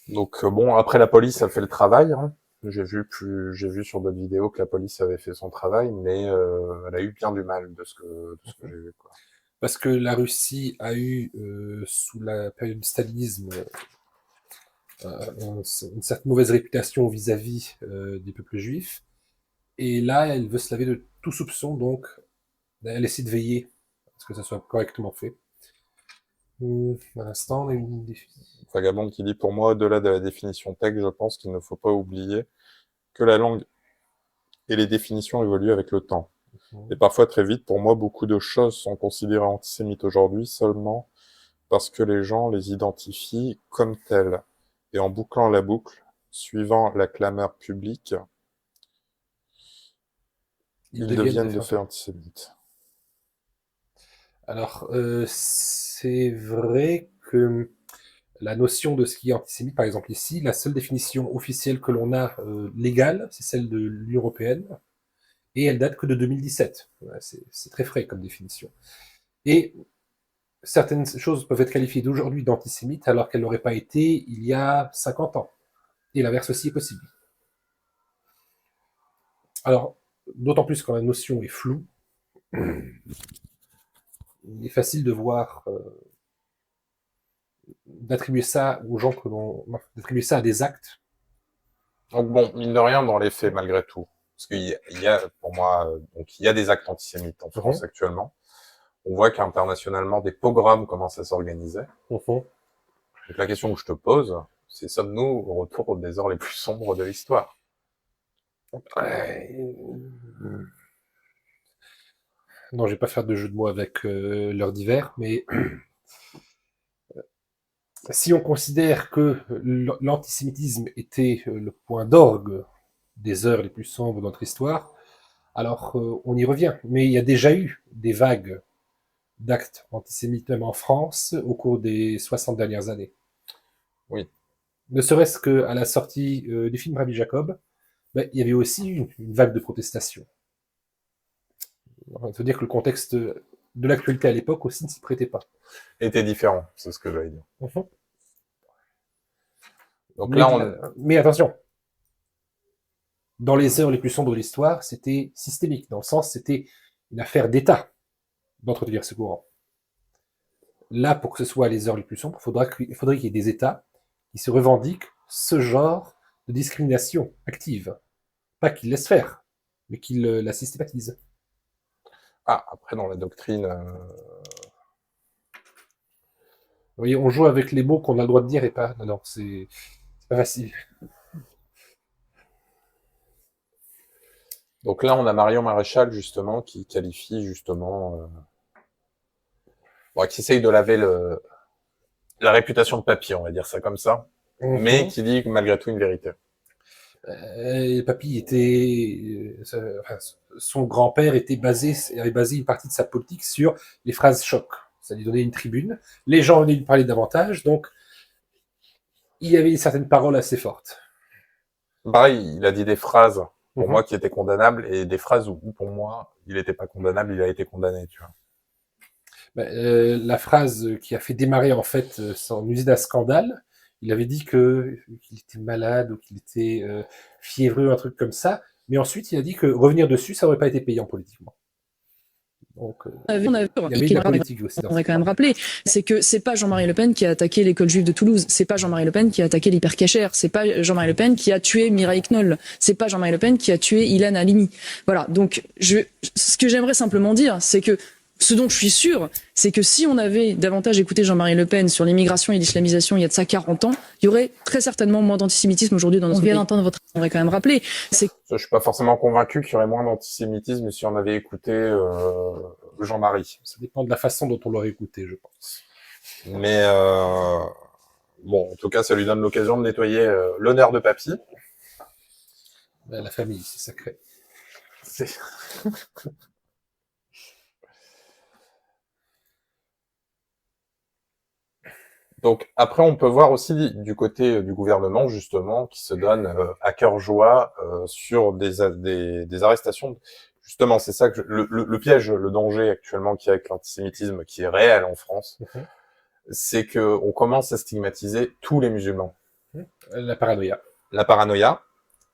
Donc bon, après la police a fait le travail. Hein. J'ai vu sur d'autres vidéos que la police avait fait son travail, mais elle a eu bien du mal de ce que j'ai vu, quoi. Parce que la Russie a eu, sous la période du stalinisme, une certaine mauvaise réputation vis-à-vis des peuples juifs. Et là, elle veut se laver de tout soupçon, donc elle essaie de veiller à ce que ça soit correctement fait. À l'instant, on a une définition. Vagabond qui dit, pour moi, au-delà de la définition texte, je pense qu'il ne faut pas oublier que la langue et les définitions évoluent avec le temps. Et parfois très vite, pour moi, beaucoup de choses sont considérées antisémites aujourd'hui seulement parce que les gens les identifient comme telles. Et en bouclant la boucle, suivant la clameur publique, ils deviennent de fait antisémites. Alors, c'est vrai que la notion de ce qui est antisémite, par exemple ici, la seule définition officielle que l'on a légale, c'est celle de l'Union européenne, et elle date que de 2017. C'est très frais comme définition. Et certaines choses peuvent être qualifiées d'aujourd'hui d'antisémites alors qu'elles n'auraient pas été il y a 50 ans. Et l'inverse aussi est possible. Alors, d'autant plus quand la notion est floue, il est facile de voir, d'attribuer ça aux gens d'attribuer ça à des actes. Donc bon, mine de rien, dans les faits, malgré tout, parce qu'il y a, pour moi, donc il y a des actes antisémites en France actuellement. On voit qu'internationalement, des pogroms commencent à s'organiser. Donc la question que je te pose, c'est sommes-nous au retour des heures les plus sombres de l'histoire? Non, je vais pas faire de jeu de mots avec l'heure d'hiver, mais si on considère que l'antisémitisme était le point d'orgue des heures les plus sombres de notre histoire, alors on y revient. Mais il y a déjà eu des vagues d'actes antisémites, même en France, au cours des 60 dernières années. Oui. Ne serait-ce qu'à la sortie du film Rabbi Jacob, il y avait aussi une vague de protestation. Il faut dire que le contexte de l'actualité à l'époque aussi ne s'y prêtait pas. Était différent, c'est ce que j'allais dire. Donc mais attention, dans les heures les plus sombres de l'histoire, c'était systémique, dans le sens c'était une affaire d'État d'entretenir ce courant. Là, pour que ce soit les heures les plus sombres, il faudrait qu'il y ait des États qui se revendique ce genre de discrimination active. Pas qu'il laisse faire, mais qu'il la systématise. Ah, après, dans la doctrine... Vous voyez, on joue avec les mots qu'on a le droit de dire et pas... Non, c'est pas facile. Donc là, on a Marion Maréchal, justement, qui qualifie, justement... qui essaye de laver la réputation de Papy, on va dire ça comme ça, mais qui dit malgré tout une vérité. Papy était... son grand-père avait basé une partie de sa politique sur les phrases choc. Ça lui donnait une tribune. Les gens venaient lui parler davantage, donc il y avait certaines paroles assez fortes. Pareil, il a dit des phrases, pour moi, qui étaient condamnables, et des phrases où, pour moi, il n'était pas condamnable, il a été condamné, tu vois. La phrase qui a fait démarrer, en fait, son usine à scandale, il avait dit qu'il était malade ou qu'il était fiévreux, un truc comme ça, mais ensuite il a dit que revenir dessus, ça n'aurait pas été payant politiquement. Donc, il y avait de la politique aussi. On devrait quand même rappeler, c'est que c'est pas Jean-Marie Le Pen qui a attaqué l'école juive de Toulouse, c'est pas Jean-Marie Le Pen qui a attaqué l'hypercachère, c'est pas Jean-Marie Le Pen qui a tué Mireille Knoll, c'est pas Jean-Marie Le Pen qui a tué Ilan Halimi. Voilà, donc ce que j'aimerais simplement dire, c'est que ce dont je suis sûr, c'est que si on avait davantage écouté Jean-Marie Le Pen sur l'immigration et l'islamisation il y a de ça 40 ans, il y aurait très certainement moins d'antisémitisme aujourd'hui dans notre pays. On vient d'entendre votre... On devrait quand même rappeler. Je suis pas forcément convaincu qu'il y aurait moins d'antisémitisme si on avait écouté Jean-Marie. Ça dépend de la façon dont on l'aurait écouté, je pense. Mais bon, en tout cas, ça lui donne l'occasion de nettoyer l'honneur de Papy. La famille, c'est sacré. Donc après, on peut voir aussi du côté du gouvernement, justement, qui se donne à cœur joie sur des arrestations. Justement, c'est ça que le piège, le danger actuellement qu'il y a avec l'antisémitisme, qui est réel en France, c'est que on commence à stigmatiser tous les musulmans. La paranoïa. La paranoïa.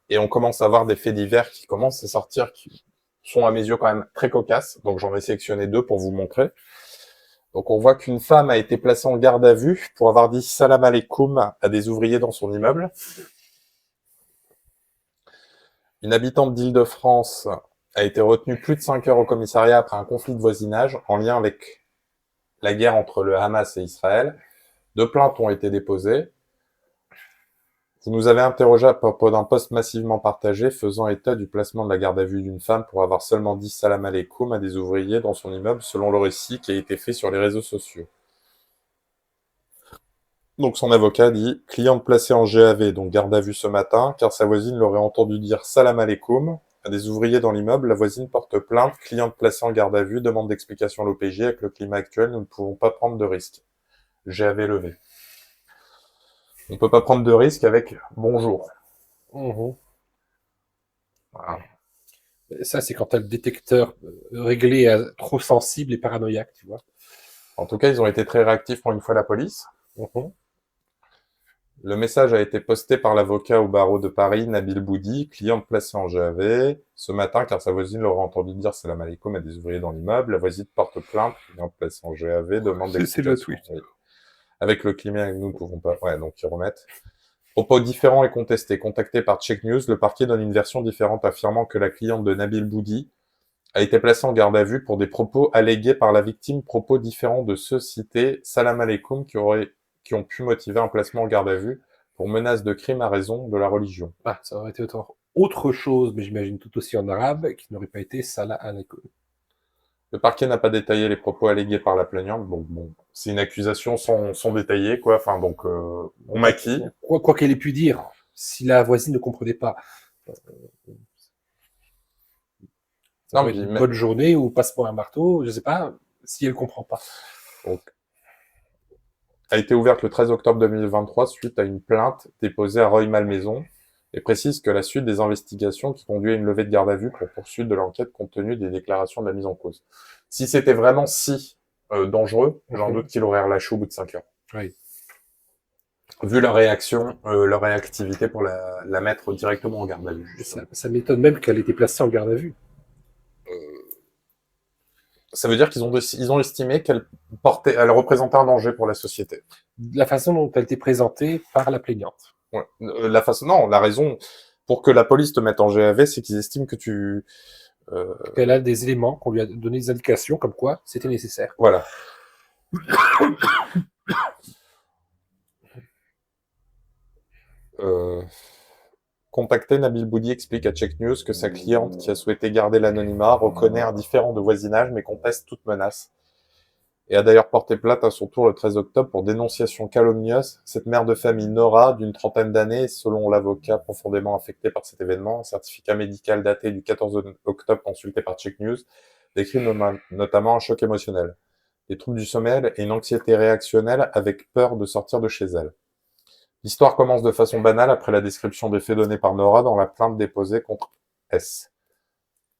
Et on commence à voir des faits divers qui commencent à sortir, qui sont à mes yeux quand même très cocasses. Donc j'en ai sélectionné 2 pour vous montrer. Donc on voit qu'une femme a été placée en garde à vue pour avoir dit salam alaikum à des ouvriers dans son immeuble. Une habitante d'Île-de-France a été retenue plus de 5 heures au commissariat après un conflit de voisinage en lien avec la guerre entre le Hamas et Israël. 2 plaintes ont été déposées. Vous nous avez interrogé à propos d'un post massivement partagé faisant état du placement de la garde à vue d'une femme pour avoir seulement dit salam alaikum à des ouvriers dans son immeuble selon le récit qui a été fait sur les réseaux sociaux. Donc son avocat dit « Cliente placée en GAV, donc garde à vue ce matin, car sa voisine l'aurait entendu dire salam alaikum à des ouvriers dans l'immeuble. La voisine porte plainte, cliente placée en garde à vue, demande d'explication à l'OPJ. Avec le climat actuel, nous ne pouvons pas prendre de risques. GAV levé. » On ne peut pas prendre de risques avec « bonjour ». Voilà. Ça, c'est quand tu as le détecteur réglé à trop sensible et paranoïaque, tu vois. En tout cas, ils ont été très réactifs pour une fois, la police. Le message a été posté par l'avocat au barreau de Paris, Nabil Boudi, cliente placée en GAV, ce matin, car sa voisine l'aurait entendu dire salam alaikum à des ouvriers dans l'immeuble. La voisine porte plainte, cliente placée en GAV, demande d'explication. Avec le climat, nous ne pouvons pas... Ouais, donc ils remettent. Propos différents et contestés. Contacté par Check News, le parquet donne une version différente affirmant que la cliente de Nabil Boudi a été placée en garde à vue pour des propos allégués par la victime, propos différents de ceux cités, salam alaikum, qui ont pu motiver un placement en garde à vue pour menace de crime à raison de la religion. Ah, ça aurait été autre chose, mais j'imagine tout aussi en arabe, qui n'aurait pas été salam alaikum. Le parquet n'a pas détaillé les propos allégués par la plaignante. Bon, c'est une accusation sans détailler, quoi. Enfin, donc, on maquille. Quoi qu'elle ait pu dire, si la voisine ne comprenait pas. Ça peut être une bonne journée ou passe-moi un marteau, je sais pas, si elle comprend pas. Donc, a été ouverte le 13 octobre 2023 suite à une plainte déposée à Rueil-Malmaison et précise que la suite des investigations qui conduit à une levée de garde à vue pour poursuite de l'enquête compte tenu des déclarations de la mise en cause. Si c'était vraiment si dangereux, j'en doute qu'il aurait relâché au bout de 5 heures. Oui. Vu leur réaction, leur réactivité pour la mettre directement en garde à vue. Ça m'étonne même qu'elle ait été placée en garde à vue. Ça veut dire qu'ils ont estimé qu'elle représentait un danger pour la société. La façon dont elle était présentée par la plaignante. Ouais. La raison pour que la police te mette en GAV, c'est qu'ils estiment que qu'elle a des éléments, qu'on lui a donné des indications comme quoi c'était nécessaire. Voilà. Contacté, Nabil Boudi explique à Check News que sa cliente, qui a souhaité garder l'anonymat, reconnaît un différend de voisinage mais conteste toute menace. Et a d'ailleurs porté plainte à son tour le 13 octobre pour dénonciation calomnieuse. Cette mère de famille, Nora, d'une trentaine d'années, est, selon l'avocat profondément affecté par cet événement, un certificat médical daté du 14 octobre consulté par Check News, décrit notamment un choc émotionnel, des troubles du sommeil et une anxiété réactionnelle avec peur de sortir de chez elle. L'histoire commence de façon banale après la description des faits donnés par Nora dans la plainte déposée contre S.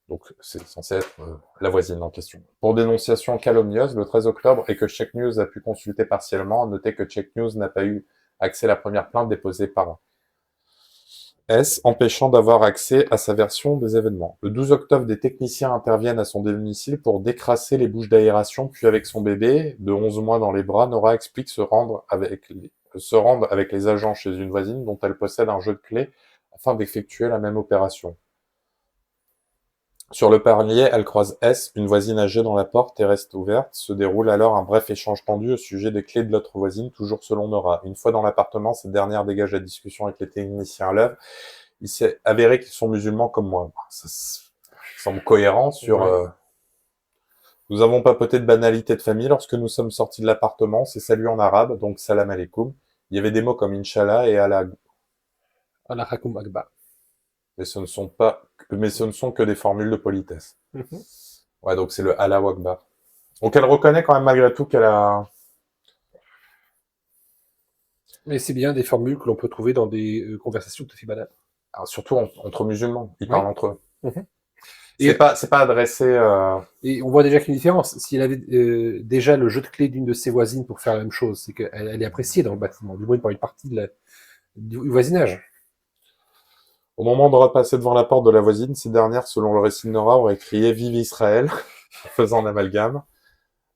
Donc, c'est censé être la voisine en question. Pour dénonciation calomnieuse, le 13 octobre, et que Check News a pu consulter partiellement, notez que Check News n'a pas eu accès à la première plainte déposée par S, empêchant d'avoir accès à sa version des événements. Le 12 octobre, des techniciens interviennent à son domicile pour décrasser les bouches d'aération, puis avec son bébé, de 11 mois dans les bras, Nora explique se rendre avec les agents chez une voisine dont elle possède un jeu de clés afin d'effectuer la même opération. Sur le palier, elle croise S, une voisine âgée dont la porte est reste ouverte. Se déroule alors un bref échange tendu au sujet des clés de l'autre voisine, toujours selon Nora. Une fois dans l'appartement, cette dernière dégage la discussion avec les techniciens à l'œuvre. Il s'est avéré qu'ils sont musulmans comme moi. Ça semble cohérent sur... Nous avons papoté de banalités de famille lorsque nous sommes sortis de l'appartement. C'est salut en arabe, donc salam alaikum. Il y avait des mots comme Inch'Allah et Allah Hakoum Akbar. Mais ce ne sont que des formules de politesse. Ouais, donc c'est le Allah Akbar. Donc elle reconnaît quand même malgré tout qu'elle a... Mais c'est bien des formules que l'on peut trouver dans des conversations tout à fait banales. Alors, surtout entre musulmans, ils parlent entre eux. Et C'est pas adressé... Et on voit déjà qu'il y a une différence. Si elle avait déjà le jeu de clés d'une de ses voisines pour faire la même chose, c'est qu'elle est appréciée dans le bâtiment, du moins par une partie du voisinage. Au moment de repasser devant la porte de la voisine, ces dernières, selon le récit de Nora, auraient crié « Vive Israël !» faisant un amalgame.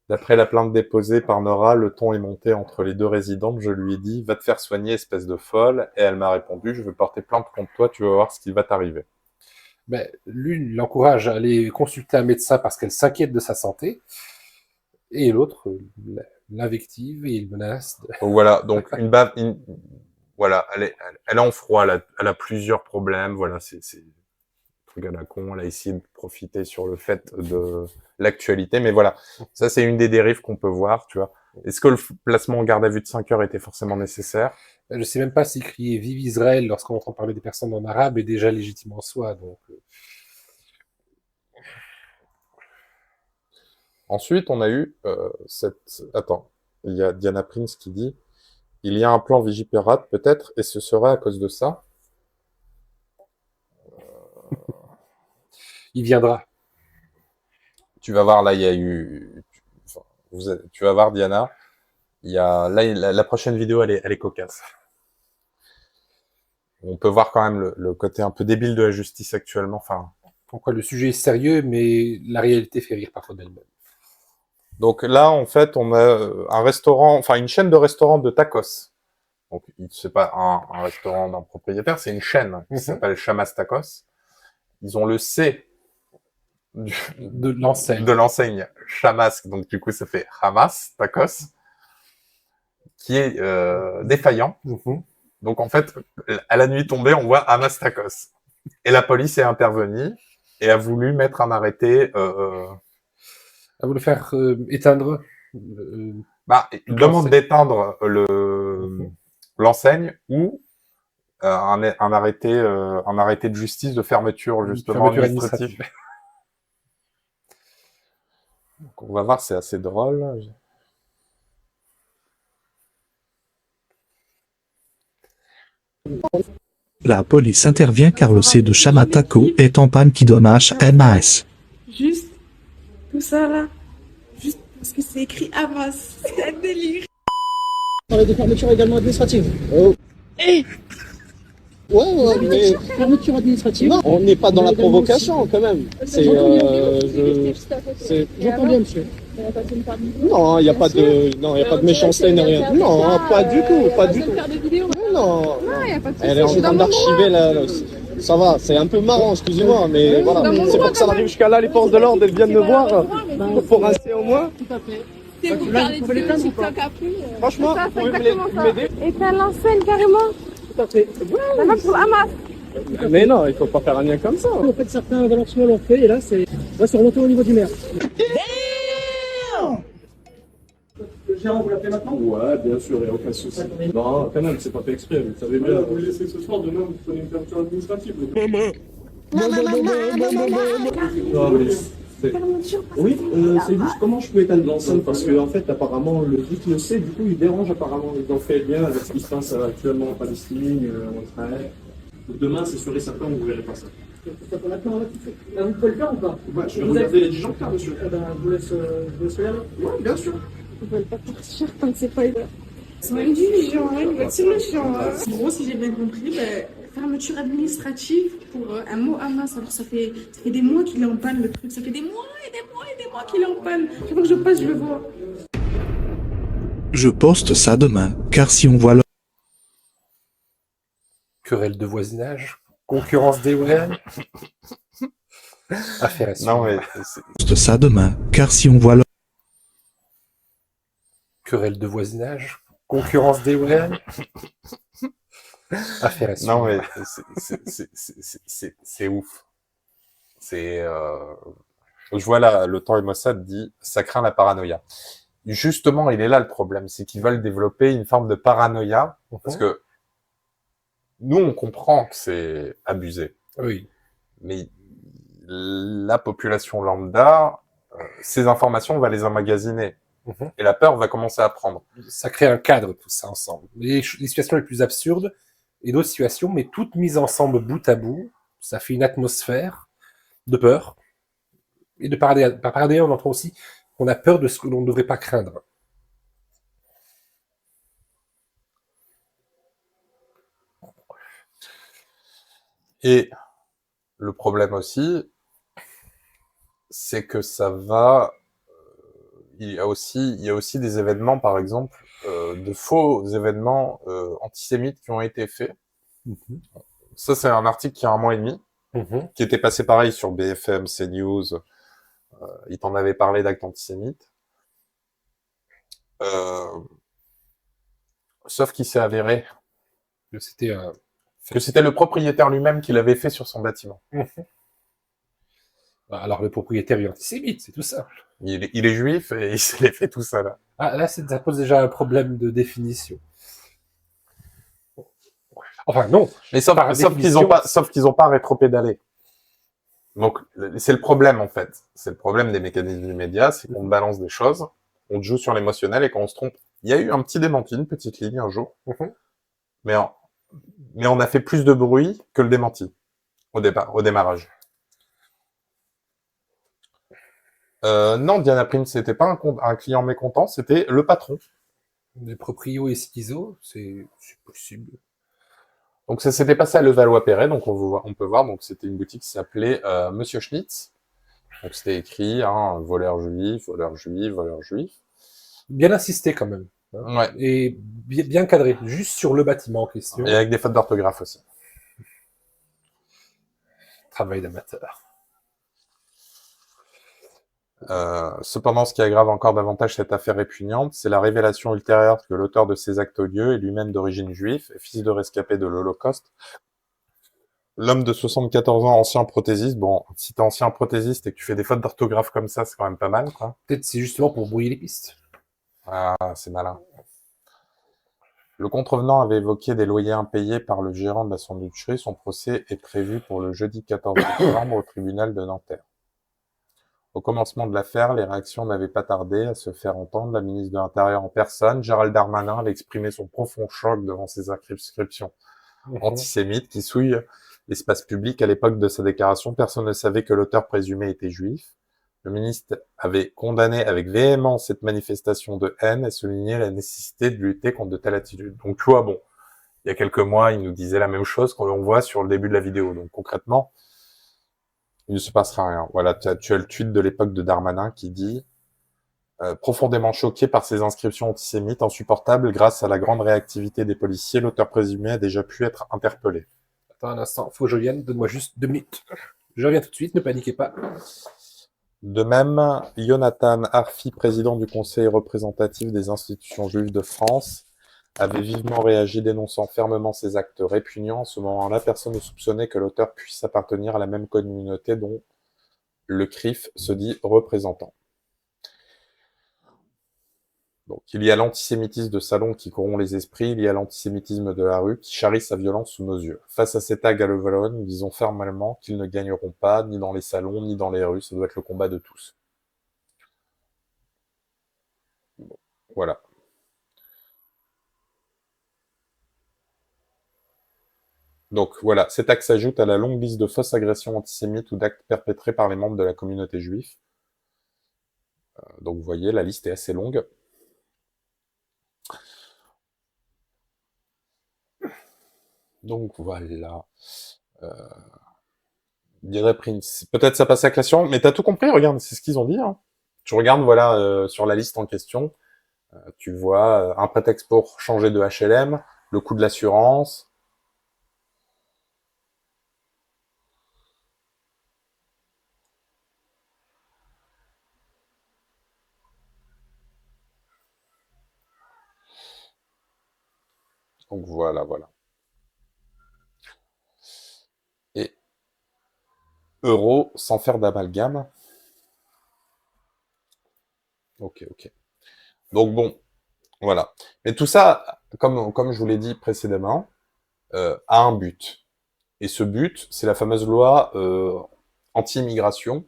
D'après la plainte déposée par Nora, le ton est monté entre les deux résidentes. Je lui ai dit « Va te faire soigner, espèce de folle !» Et elle m'a répondu « Je veux porter plainte contre toi, tu vas voir ce qui va t'arriver. » Ben, l'une l'encourage à aller consulter un médecin parce qu'elle s'inquiète de sa santé, et l'autre l'invective et il menace. Voilà, donc voilà, elle est en froid, elle a plusieurs problèmes, voilà, c'est truc à la con, elle a essayé de profiter sur le fait de l'actualité, mais voilà, ça c'est une des dérives qu'on peut voir, tu vois. Est-ce que le placement en garde à vue de 5 heures était forcément nécessaire? Je sais même pas si crier Vive Israël lorsqu'on entend parler des personnes en arabe est déjà légitime en soi, donc... Ensuite, on a eu Attends, il y a Diana Prince qui dit « Il y a un plan Vigipirate, peut-être, et ce serait à cause de ça. » Il viendra. Tu vas voir, là, il y a eu... tu vas voir, Diana, il y a... Là, la prochaine vidéo, elle est cocasse. On peut voir quand même le côté un peu débile de la justice actuellement, enfin... Pourquoi le sujet est sérieux, mais la réalité fait rire parfois d'elle-même. Donc là, en fait, on a un restaurant, enfin une chaîne de restaurants de tacos. Donc c'est pas un restaurant d'un propriétaire, c'est une chaîne qui s'appelle Chamas Tacos. Ils ont le C de l'enseigne Chamas, donc du coup ça fait Hamas Tacos, qui est défaillant. Donc en fait, à la nuit tombée, on voit Hamas Tacos. Et la police est intervenue et a voulu mettre un arrêté... À vous le faire éteindre il demande d'éteindre l'enseigne ou un arrêté de justice de fermeture, justement, administrative. Donc on va voir, c'est assez drôle. La police intervient car le C de Chamatako est en panne qui dommage MAS. Juste tout ça là, juste parce que c'est écrit Hamas, c'est un délire. Parler de fermeture également administrative. Oh. Hey, Ouais, mais Fermeture administrative. non, on n'est pas dans la provocation quand même. J'entends bien, monsieur. Non, il n'y a pas de méchanceté ni rien. Non, pas du tout, pas du tout. Non, elle est en train d'archiver là. Ça va, c'est un peu marrant, excusez-moi, mais voilà. C'est pour que ça arrive jusqu'à là, les forces de l'ordre, elles viennent me voir pour rincer au moins. Tout à fait. Vous parlez de TikTok après. Franchement, vous pouvez m'aider? Et t'as l'enseigne carrément. Tout à fait. Maintenant pour Hamas. Mais non, il faut pas faire un lien comme ça. En fait, certains Valenciennois l'ont fait, et là, c'est remonté au niveau du maire. Le gérant, vous l'appelez maintenant? Ouais, bien sûr, il n'y a aucun souci. Non, quand même, c'est pas fait exprès, vous savez bien. Vous le laissez ce soir, demain, vous prenez une fermeture administrative. Non, mais oui, c'est juste comment je peux éteindre l'enceinte parce que en fait apparemment le truc le sait, du coup il dérange apparemment, ils ont fait bien avec ce qui se passe actuellement en Palestine, en Israël. Donc demain c'est sûr et certain vous verrez pas ça. Vous pouvez le faire ou pas? Ouais, je vais regarder les disjoncteurs, monsieur. Je vous laisse y aller. Ouais, bien sûr. Ils veulent pas partir tant que c'est pas là. C'est même du genre, ils veulent sur le champ. En gros, si j'ai bien compris, fermeture administrative pour un mot Hamas. Alors ça fait des mois qu'il est en panne le truc. Ça fait des mois et des mois et des mois qu'il est en panne. Chaque fois que je passe, je le vois. Je poste ça demain, car si on voit le... Querelle de voisinage, concurrence des WM. Affaire à suivre. Non, mais poste ça demain, car si on voit le... Querelle de voisinage, concurrence des WM. Affaire à suivre. non, mais c'est ouf. Je vois là, le temps et Mossad dit, ça craint la paranoïa. Justement, il est là le problème, c'est qu'ils veulent développer une forme de paranoïa, parce que nous, on comprend que c'est abusé. Oui. Mais la population lambda, ces informations, on va les emmagasiner. Et la peur va commencer à prendre. Ça crée un cadre, tout ça ensemble. Les situations les plus absurdes et d'autres situations, mais toutes mises ensemble bout à bout, ça fait une atmosphère de peur. Et de paranoïa, on entend aussi qu'on a peur de ce que l'on ne devrait pas craindre. Et le problème aussi, c'est que ça va... Il y a aussi des événements, par exemple, de faux événements antisémites qui ont été faits. Ça, c'est un article qui a 1 mois et demi, qui était passé pareil sur BFM, CNews. Il t'en avait parlé d'actes antisémites. Sauf qu'il s'est avéré que c'était le propriétaire lui-même qui l'avait fait sur son bâtiment. Alors, le propriétaire est antisémite, c'est tout simple. Il est juif et il s'est fait tout ça, là. Ah, là, ça pose déjà un problème de définition. Enfin, non. Mais sauf qu'ils ont pas rétropédalé. Donc, c'est le problème, en fait. C'est le problème des mécanismes du média, c'est qu'on te balance des choses, on te joue sur l'émotionnel et quand on se trompe. Il y a eu un petit démenti, une petite ligne un jour. Mais on a fait plus de bruit que le démenti. Au démarrage. Non, Diana Prime, c'était pas un client mécontent, c'était le patron. Les proprios et schizo, c'est possible. Donc ça s'était passé à Levallois-Perret, donc on peut voir, donc c'était une boutique qui s'appelait Monsieur Schnitz. Donc c'était écrit, voleur juif, voleur juif, voleur juif. Bien insisté quand même. Ouais. Et bien cadré, juste sur le bâtiment en question. Et avec des fautes d'orthographe aussi. Travail d'amateur. Cependant, ce qui aggrave encore davantage cette affaire répugnante, c'est la révélation ultérieure que l'auteur de ces actes odieux est lui-même d'origine juive, fils de rescapé de l'Holocauste. L'homme de 74 ans, ancien prothésiste, bon, si t'es ancien prothésiste et que tu fais des fautes d'orthographe comme ça, c'est quand même pas mal, quoi. Peut-être c'est justement pour brouiller les pistes. Ah, c'est malin. Le contrevenant avait évoqué des loyers impayés par le gérant de la sandwicherie. Son procès est prévu pour le jeudi 14 novembre au tribunal de Nanterre. Au commencement de l'affaire, les réactions n'avaient pas tardé à se faire entendre. La ministre de l'Intérieur en personne, Gérald Darmanin, avait exprimé son profond choc devant ces inscriptions antisémites qui souillent l'espace public. À l'époque de sa déclaration, personne ne savait que l'auteur présumé était juif. Le ministre avait condamné avec véhémence cette manifestation de haine et souligné la nécessité de lutter contre de telles attitudes. Donc, tu vois, bon, il y a quelques mois, il nous disait la même chose qu'on voit sur le début de la vidéo. Donc concrètement, il ne se passera rien. Voilà, tu as le tweet de l'époque de Darmanin qui dit profondément choqué par ces inscriptions antisémites insupportables grâce à la grande réactivité des policiers, l'auteur présumé a déjà pu être interpellé. Attends un instant, faut que je vienne, donne-moi juste 2 minutes. Je reviens tout de suite, ne paniquez pas. De même, Jonathan Arfi, président du Conseil représentatif des institutions juives de France, avait vivement réagi dénonçant fermement ces actes répugnants. À ce moment-là, personne ne soupçonnait que l'auteur puisse appartenir à la même communauté dont le CRIF se dit représentant. Donc, il y a l'antisémitisme de salon qui corrompt les esprits, il y a l'antisémitisme de la rue qui charrie sa violence sous nos yeux. Face à ces tags à l'Ovalon, nous disons fermement qu'ils ne gagneront pas, ni dans les salons, ni dans les rues, ça doit être le combat de tous. Bon, voilà. Donc voilà, cet acte s'ajoute à la longue liste de fausses agressions antisémites ou d'actes perpétrés par les membres de la communauté juive. Donc vous voyez, la liste est assez longue. Donc voilà. Dirait Prince. Peut-être ça passe à la question, mais t'as tout compris, regarde, c'est ce qu'ils ont dit. Hein. Tu regardes, voilà, sur la liste en question, tu vois un prétexte pour changer de HLM, le coût de l'assurance. Donc voilà, voilà. Et euro sans faire d'amalgame. Ok, ok. Donc bon, voilà. Mais tout ça, comme je vous l'ai dit précédemment, a un but. Et ce but, c'est la fameuse loi anti-immigration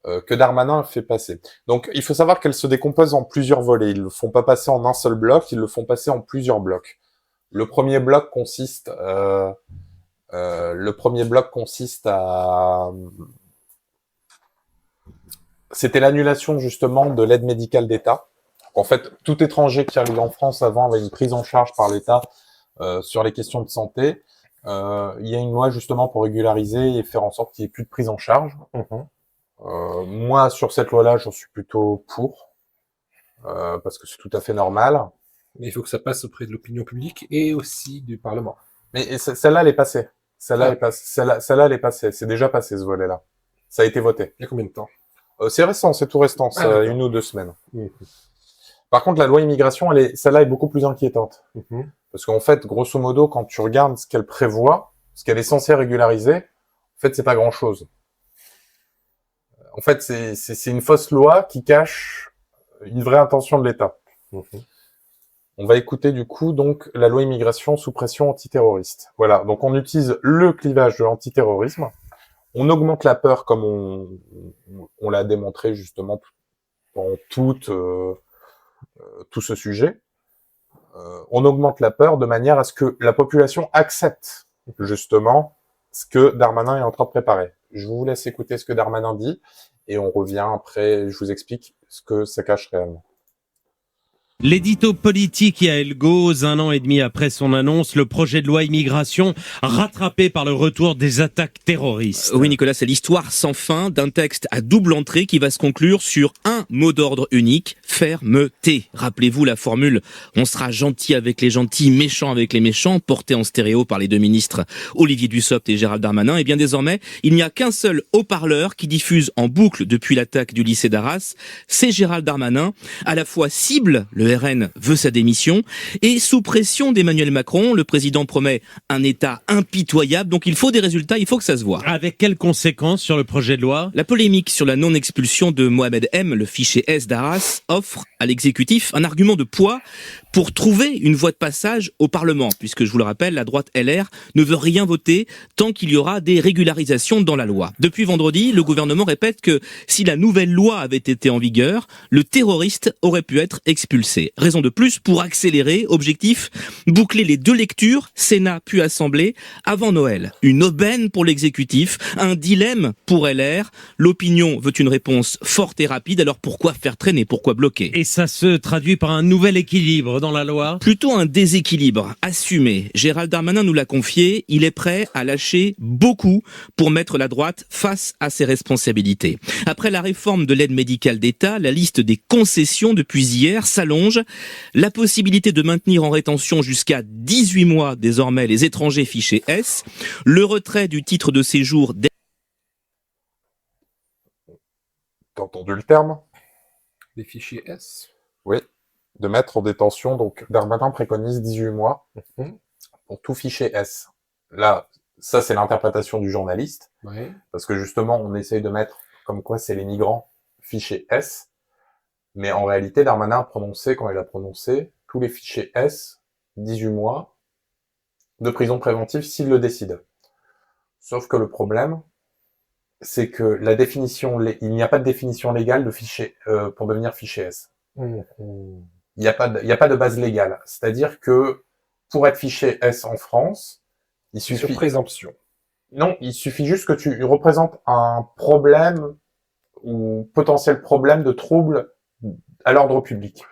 que Darmanin fait passer. Donc il faut savoir qu'elle se décompose en plusieurs volets. Ils le font pas passer en un seul bloc, ils le font passer en plusieurs blocs. Le premier bloc consiste à... C'était l'annulation justement de l'aide médicale d'État. En fait, tout étranger qui arrive en France avant avait une prise en charge par l'État sur les questions de santé. Il y a une loi justement pour régulariser et faire en sorte qu'il n'y ait plus de prise en charge. Moi, sur cette loi-là, j'en suis plutôt pour, parce que c'est tout à fait normal. Mais il faut que ça passe auprès de l'opinion publique et aussi du Parlement. Mais celle-là, elle est passée. Celle-là, elle est passée. C'est déjà passé, ce volet-là. Ça a été voté. Il y a combien de temps? C'est récent, c'est tout restant, c'est 1 ou 2 semaines. Par contre, la loi immigration, celle-là est beaucoup plus inquiétante. Parce qu'en fait, grosso modo, quand tu regardes ce qu'elle prévoit, ce qu'elle est censée régulariser, en fait, c'est pas grand-chose. En fait, c'est une fausse loi qui cache une vraie intention de l'État. On va écouter du coup donc la loi immigration sous pression antiterroriste. Voilà, donc on utilise le clivage de l'antiterrorisme, on augmente la peur comme on l'a démontré justement dans tout ce sujet. On augmente la peur de manière à ce que la population accepte justement ce que Darmanin est en train de préparer. Je vous laisse écouter ce que Darmanin dit et on revient après, je vous explique ce que ça cache réellement. L'édito politique Yael Gauze, 1 an et demi après son annonce, le projet de loi immigration rattrapé par le retour des attaques terroristes. Oui Nicolas, c'est l'histoire sans fin d'un texte à double entrée qui va se conclure sur un mot d'ordre unique, fermeté. Rappelez-vous la formule « on sera gentil avec les gentils, méchant avec les méchants » portée en stéréo par les 2 ministres Olivier Dussopt et Gérald Darmanin. Et bien désormais, il n'y a qu'un seul haut-parleur qui diffuse en boucle depuis l'attaque du lycée d'Arras, c'est Gérald Darmanin, à la fois cible, le RN veut sa démission, et sous pression d'Emmanuel Macron, le président promet un État impitoyable, donc il faut des résultats, il faut que ça se voie. Avec quelles conséquences sur le projet de loi ? La polémique sur la non-expulsion de Mohamed M, le fiché S d'Arras, offre à l'exécutif un argument de poids pour trouver une voie de passage au Parlement, puisque je vous le rappelle, la droite LR ne veut rien voter tant qu'il y aura des régularisations dans la loi. Depuis vendredi, le gouvernement répète que si la nouvelle loi avait été en vigueur, le terroriste aurait pu être expulsé. Raison de plus pour accélérer, objectif, boucler les 2 lectures, Sénat puis Assemblée, avant Noël. Une aubaine pour l'exécutif, un dilemme pour LR. L'opinion veut une réponse forte et rapide, alors pourquoi faire traîner, pourquoi bloquer ? Et ça se traduit par un nouvel équilibre équilibre dans la loi? Plutôt un déséquilibre assumé. Gérald Darmanin nous l'a confié, il est prêt à lâcher beaucoup pour mettre la droite face à ses responsabilités. Après la réforme de l'aide médicale d'État, la liste des concessions depuis hier s'allonge. La possibilité de maintenir en rétention jusqu'à 18 mois désormais les étrangers fichés S, le retrait du titre de séjour. T'as entendu le terme? Les fichiers S. Oui. De mettre en détention, donc Darmanin préconise 18 mois pour tout fichier S. Là, ça c'est l'interprétation du journaliste, parce que justement on essaye de mettre comme quoi c'est les migrants fichiers S, mais en réalité Darmanin a prononcé, quand il a prononcé, tous les fichiers S, 18 mois de prison préventive s'il le décide. Sauf que le problème, c'est que la définition, il n'y a pas de définition légale de fichier pour devenir fichier S. Il n'y a pas de base légale. C'est-à-dire que pour être fiché S en France, il suffit... Sur présomption. Non, il suffit juste que tu représentes un problème ou potentiel problème de trouble à l'ordre public.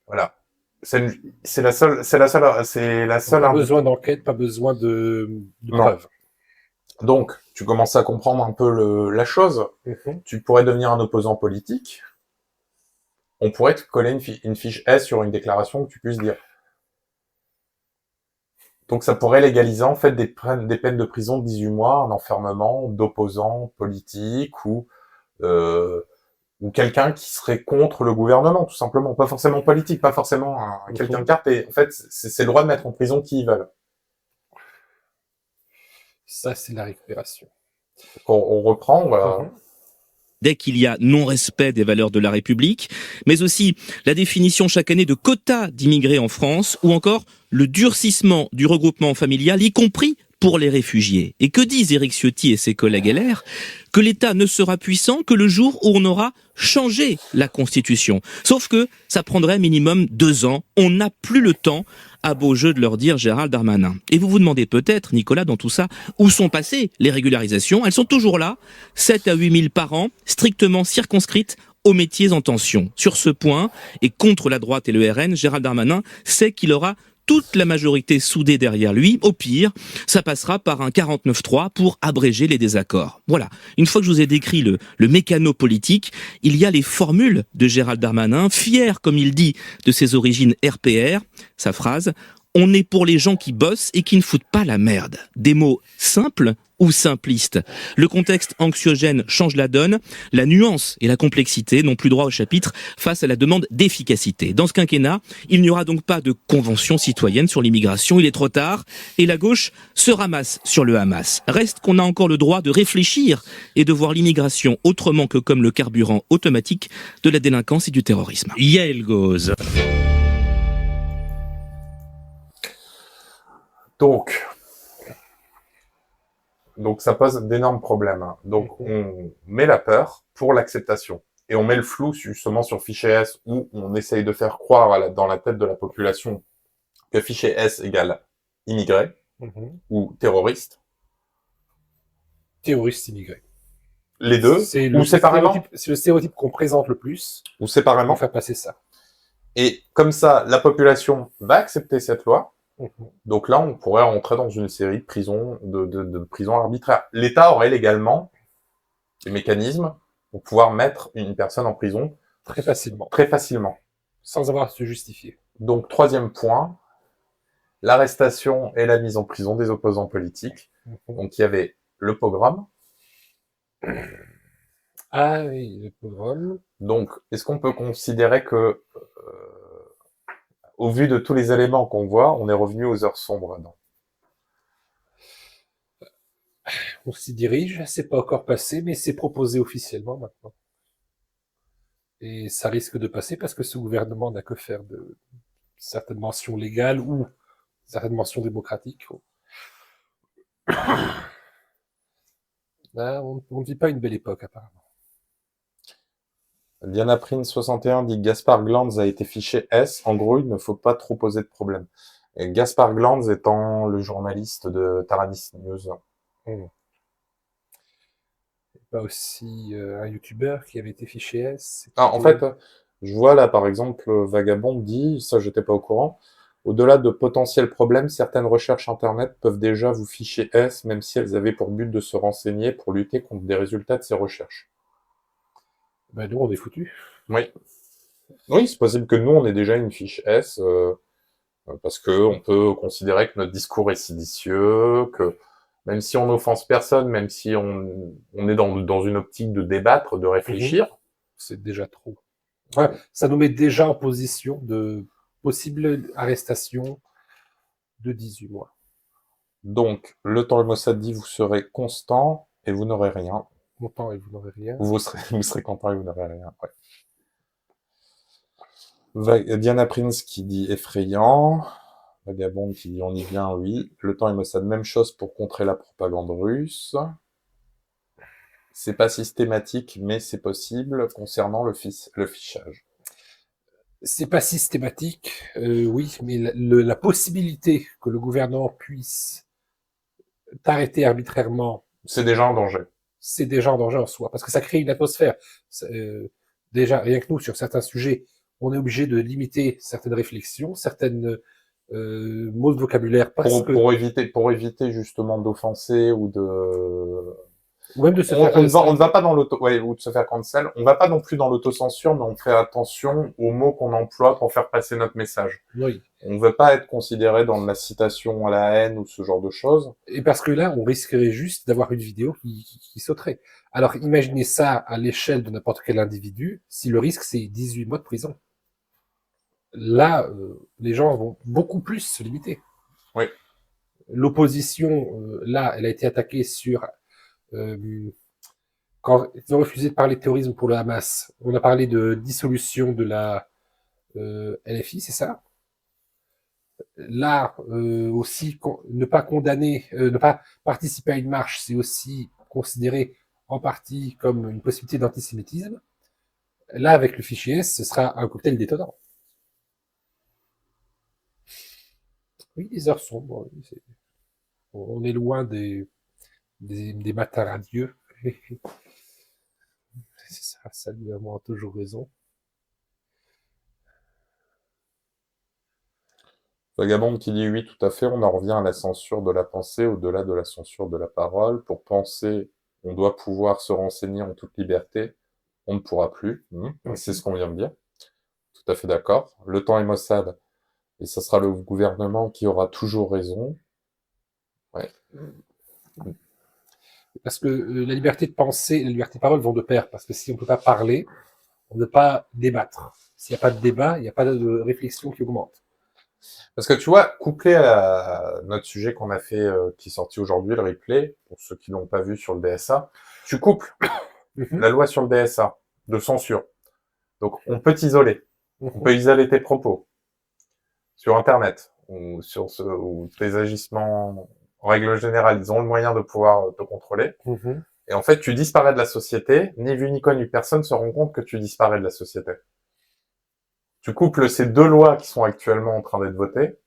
Voilà. C'est la seule. Pas besoin d'enquête, pas besoin de preuves. Donc, tu commences à comprendre un peu la chose. Tu pourrais devenir un opposant politique. On pourrait te coller une fiche S sur une déclaration que tu puisses dire. Donc ça pourrait légaliser en fait des peines de prison de 18 mois, un enfermement d'opposants politiques ou quelqu'un qui serait contre le gouvernement, tout simplement. Pas forcément politique, pas forcément quelqu'un de carte. Et en fait, c'est le droit de mettre en prison qui ils veulent. Ça, c'est la récupération. On reprend, voilà. Dès qu'il y a non-respect des valeurs de la République, mais aussi la définition chaque année de quotas d'immigrés en France, ou encore le durcissement du regroupement familial, y compris pour les réfugiés. Et que disent Éric Ciotti et ses collègues LR? Que l'État ne sera puissant que le jour où on aura changé la Constitution. Sauf que ça prendrait minimum 2 ans. On n'a plus le temps, à beau jeu de leur dire Gérald Darmanin. Et vous vous demandez peut-être, Nicolas, dans tout ça, où sont passées les régularisations? Elles sont toujours là, 7 à 8 000 par an, strictement circonscrites aux métiers en tension. Sur ce point, et contre la droite et le RN, Gérald Darmanin sait qu'il aura toute la majorité soudée derrière lui. Au pire, ça passera par un 49-3 pour abréger les désaccords. Voilà. Une fois que je vous ai décrit le mécano politique, il y a les formules de Gérald Darmanin, fier, comme il dit, de ses origines RPR. Sa phrase: on est pour les gens qui bossent et qui ne foutent pas la merde. Des mots simples ou simplistes. Le contexte anxiogène change la donne. La nuance et la complexité n'ont plus droit au chapitre face à la demande d'efficacité. Dans ce quinquennat, il n'y aura donc pas de convention citoyenne sur l'immigration. Il est trop tard et la gauche se ramasse sur le Hamas. Reste qu'on a encore le droit de réfléchir et de voir l'immigration autrement que comme le carburant automatique de la délinquance et du terrorisme. Yael Gauze. Donc ça pose d'énormes problèmes. Donc on met la peur pour l'acceptation. Et on met le flou justement sur fichier S où on essaye de faire croire dans la tête de la population que fichier S égale immigré ou terroriste. Terroriste immigré. Les deux, ou séparément. C'est le stéréotype qu'on présente le plus. Ou séparément. Pour faire passer ça. Et comme ça, la population va accepter cette loi. Donc là, on pourrait rentrer dans une série de prisons, de prisons arbitraires. L'État aurait légalement des mécanismes pour pouvoir mettre une personne en prison très facilement. Très facilement. Sans avoir à se justifier. Donc, troisième point, l'arrestation et la mise en prison des opposants politiques. Donc, il y avait le pogrom. Ah oui, le pogrom. Donc, est-ce qu'on peut considérer que au vu de tous les éléments qu'on voit, on est revenu aux heures sombres, non? On s'y dirige, c'est pas encore passé, mais c'est proposé officiellement maintenant. Et ça risque de passer parce que ce gouvernement n'a que faire de certaines mentions légales ou certaines mentions démocratiques. Là, on ne vit pas une belle époque, apparemment. Diana Prince 61 dit Gaspard Glanz a été fiché S. En gros, il ne faut pas trop poser de problème. Et Gaspard Glanz étant le journaliste de Taranis News. Pas aussi un youtubeur qui avait été fiché S. Ah, en fait, Je vois là, par exemple, Vagabond dit, ça j'étais pas au courant, au-delà de potentiels problèmes, certaines recherches Internet peuvent déjà vous ficher S, même si elles avaient pour but de se renseigner pour lutter contre des résultats de ces recherches. Ben nous, on est foutus. Oui. Oui, c'est possible que nous, on ait déjà une fiche S, parce que on peut considérer que notre discours est séditieux, que même si on n'offense personne, même si on est dans une optique de débattre, de réfléchir, c'est déjà trop. Ouais, ça nous met déjà en position de possible arrestation de 18 mois. Donc, le temps le Mossad dit, vous serez constant et vous n'aurez rien. Content et vous n'aurez rien. Vous serez content et vous n'aurez rien, ouais. Diana Prince qui dit effrayant. Vagabond qui dit on y vient, oui. Le temps et Mossad, même chose pour contrer la propagande russe. C'est pas systématique, mais c'est possible concernant le fichage. C'est pas systématique, oui, mais la possibilité que le gouvernement puisse t'arrêter arbitrairement... C'est déjà en danger. C'est déjà en danger en soi, parce que ça crée une atmosphère. Déjà, rien que nous, sur certains sujets, on est obligé de limiter certaines réflexions, certaines mots de vocabulaire. Pour éviter justement d'offenser ou de... Ou même de se faire on ne va pas dans ou de se faire cancel. On va pas non plus dans l'autocensure, mais on fait attention aux mots qu'on emploie pour faire passer notre message. Oui. On veut pas être considéré dans la citation à la haine ou ce genre de choses. Et parce que là, on risquerait juste d'avoir une vidéo qui sauterait. Alors, imaginez ça à l'échelle de n'importe quel individu, si le risque, c'est 18 mois de prison. Là, les gens vont beaucoup plus se limiter. Oui. L'opposition, là, elle a été attaquée sur... quand ils ont refusé de parler de terrorisme pour le Hamas, on a parlé de dissolution de la LFI, c'est ça? Là aussi, ne pas condamner, ne pas participer à une marche, c'est aussi considéré en partie comme une possibilité d'antisémitisme. Là, avec le fichier S, ce sera un cocktail détonnant. Oui, les heures sombres. On est loin des matins radieux. C'est ça, salut à moi, toujours raison. Vagabond qui dit oui, tout à fait, on en revient à la censure de la pensée au-delà de la censure de la parole. Pour penser, on doit pouvoir se renseigner en toute liberté. On ne pourra plus. C'est ce qu'on vient de dire. Tout à fait d'accord. Le temps est Mossad. Et ce sera le gouvernement qui aura toujours raison. Ouais. Parce que la liberté de penser et la liberté de parole vont de pair. Parce que si on ne peut pas parler, on ne peut pas débattre. S'il n'y a pas de débat, il n'y a pas de réflexion qui augmente. Parce que tu vois, couplé à notre sujet qu'on a fait, qui est sorti aujourd'hui, le replay, pour ceux qui l'ont pas vu sur le DSA, tu couples la loi sur le DSA de censure. Donc, on peut t'isoler. On peut isoler tes propos sur Internet ou ou tes agissements. En règle générale, ils ont le moyen de pouvoir te contrôler. Et en fait, tu disparais de la société. Ni vu ni connu, personne se rend compte que tu disparais de la société. Tu couples ces deux lois qui sont actuellement en train d'être votées.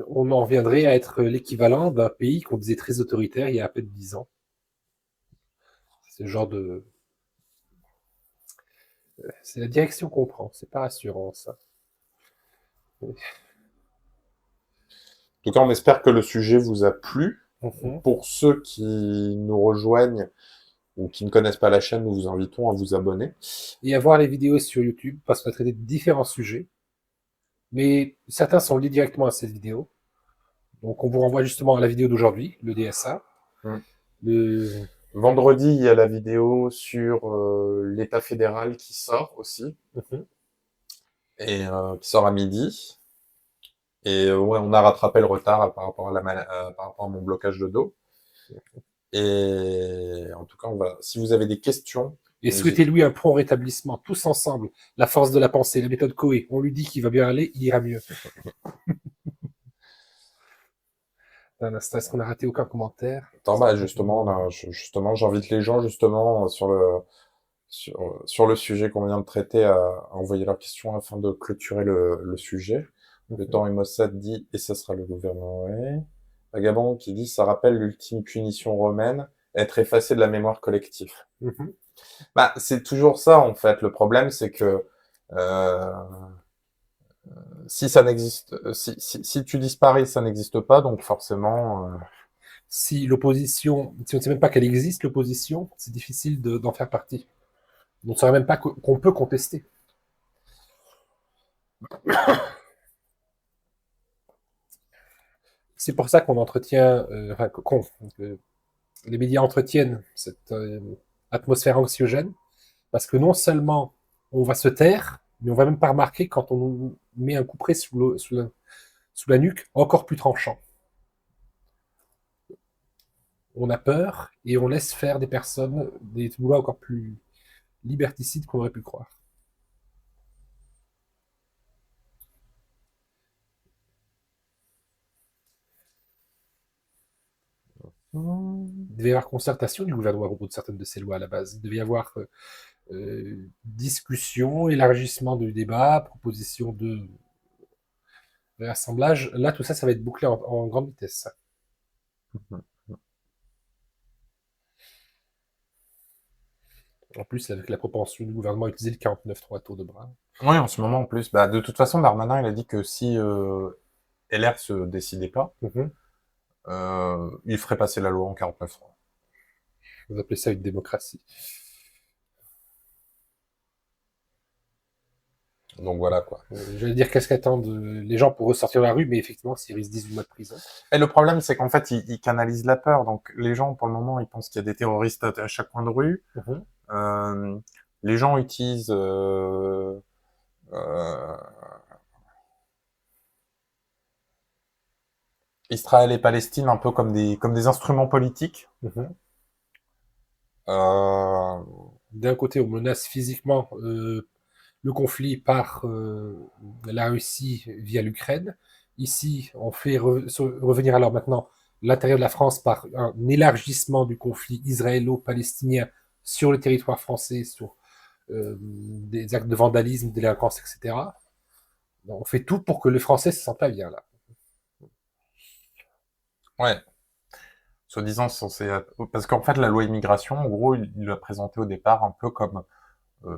On en reviendrait à être l'équivalent d'un pays qu'on disait très autoritaire il y a à peu de 10 ans. C'est le genre de... C'est la direction qu'on prend, c'est pas rassurant ça. En tout cas, on espère que le sujet vous a plu. Pour ceux qui nous rejoignent ou qui ne connaissent pas la chaîne, nous vous invitons à vous abonner. Et à voir les vidéos sur YouTube, parce qu'on a traité de différents sujets. Mais certains sont liés directement à cette vidéo. Donc on vous renvoie justement à la vidéo d'aujourd'hui, le DSA. Vendredi, il y a la vidéo sur l'État fédéral qui sort aussi. Et qui sort à midi. Et ouais, on a rattrapé le retard par rapport à mon blocage de dos. Et en tout cas, si vous avez des questions... Et souhaitez-lui un prompt rétablissement, tous ensemble. La force de la pensée, la méthode Coé. On lui dit qu'il va bien aller, il ira mieux. Est-ce qu'on a raté aucun commentaire? Justement, j'invite les gens justement sur le sujet qu'on vient de traiter à envoyer leurs questions afin de clôturer le sujet. Le temps est Mossad dit, et ça sera le gouvernement. Ouais. Vagabond qui dit, ça rappelle l'ultime punition romaine, être effacé de la mémoire collective. Bah, c'est toujours ça, en fait. Le problème, c'est que si ça n'existe, si tu disparais, ça n'existe pas, donc forcément... Si l'opposition, si on ne sait même pas qu'elle existe, l'opposition, c'est difficile d'en faire partie. On ne saurait même pas qu'on peut contester. C'est pour ça qu'on entretient, les médias entretiennent cette atmosphère anxiogène, parce que non seulement on va se taire, mais on va même pas remarquer quand on nous met un couperet sous la nuque, encore plus tranchant. On a peur et on laisse faire des personnes des lois encore plus liberticides qu'on aurait pu croire. Il devait y avoir concertation du gouvernement à propos de certaines de ces lois à la base. Il devait y avoir discussion, élargissement du débat, proposition de réassemblage. Là, tout ça, ça va être bouclé en grande vitesse. En plus, avec la propension du gouvernement à utiliser le 49.3 tour de bras. Oui, en ce moment, en plus. Bah, de toute façon, Darmanin, il a dit que si LR se décidait pas, il ferait passer la loi en 49.3. Vous appelez ça une démocratie. Donc voilà, quoi. J'allais dire qu'est-ce qu'attendent les gens pour ressortir de la rue, mais effectivement, s'ils risquent 18 mois de prison. Et le problème, c'est qu'en fait, ils canalisent la peur. Donc les gens, pour le moment, ils pensent qu'il y a des terroristes à chaque coin de rue. Les gens utilisent Israël et Palestine un peu comme des instruments politiques. D'un côté, on menace physiquement le conflit par la Russie via l'Ukraine. Ici, on fait revenir alors maintenant l'intérieur de la France par un élargissement du conflit israélo-palestinien sur le territoire français, sur des actes de vandalisme, de délinquance, etc. Donc, on fait tout pour que les Français se sentent pas bien, là. Ouais. Soi-disant censé... Parce qu'en fait, la loi immigration, en gros, il l'a présenté au départ un peu comme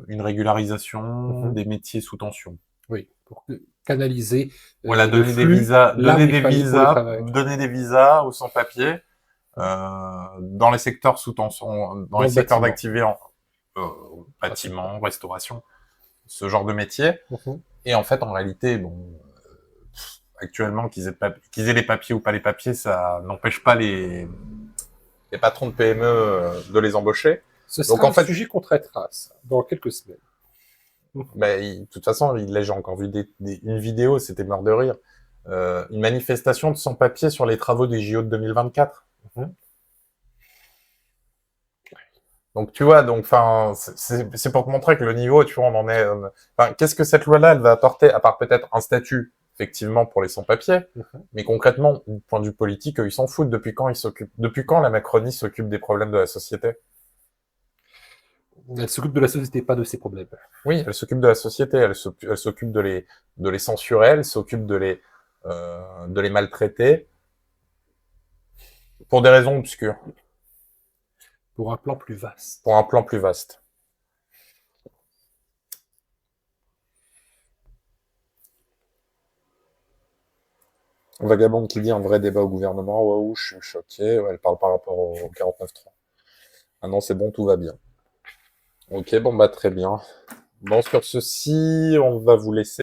une régularisation des métiers sous tension. Oui, pour canaliser... Voilà, donner des visas aux sans-papiers dans les secteurs sous tension, dans les secteurs d'activité bâtiment, restauration, ce genre de métier. Et en fait, en réalité, bon... actuellement, qu'ils aient les papiers ou pas les papiers, ça n'empêche pas les patrons de PME de les embaucher. Ce sera un sujet qu'on traitera dans quelques semaines. De toute façon, là, j'ai encore vu une vidéo, c'était mort de rire. Une manifestation de sans-papiers sur les travaux des JO de 2024. Donc, tu vois, c'est pour te montrer que le niveau, tu vois, on en est... qu'est-ce que cette loi-là, elle va apporter, à part peut-être un statut effectivement pour les sans-papiers, mais concrètement, du point de vue politique, ils s'en foutent. Depuis quand la Macronie s'occupe des problèmes de la société? Elle s'occupe de la société, pas de ses problèmes. Oui, elle s'occupe de la société, elle s'occupe de les censurer, elle s'occupe de les maltraiter, pour des raisons obscures. Pour un plan plus vaste. Pour un plan plus vaste. Vagabond qui dit un vrai débat au gouvernement, waouh, je suis choqué, ouais, elle parle par rapport au 49.3. Ah non, c'est bon, tout va bien. Ok, bon, bah très bien. Bon, sur ceci, on va vous laisser.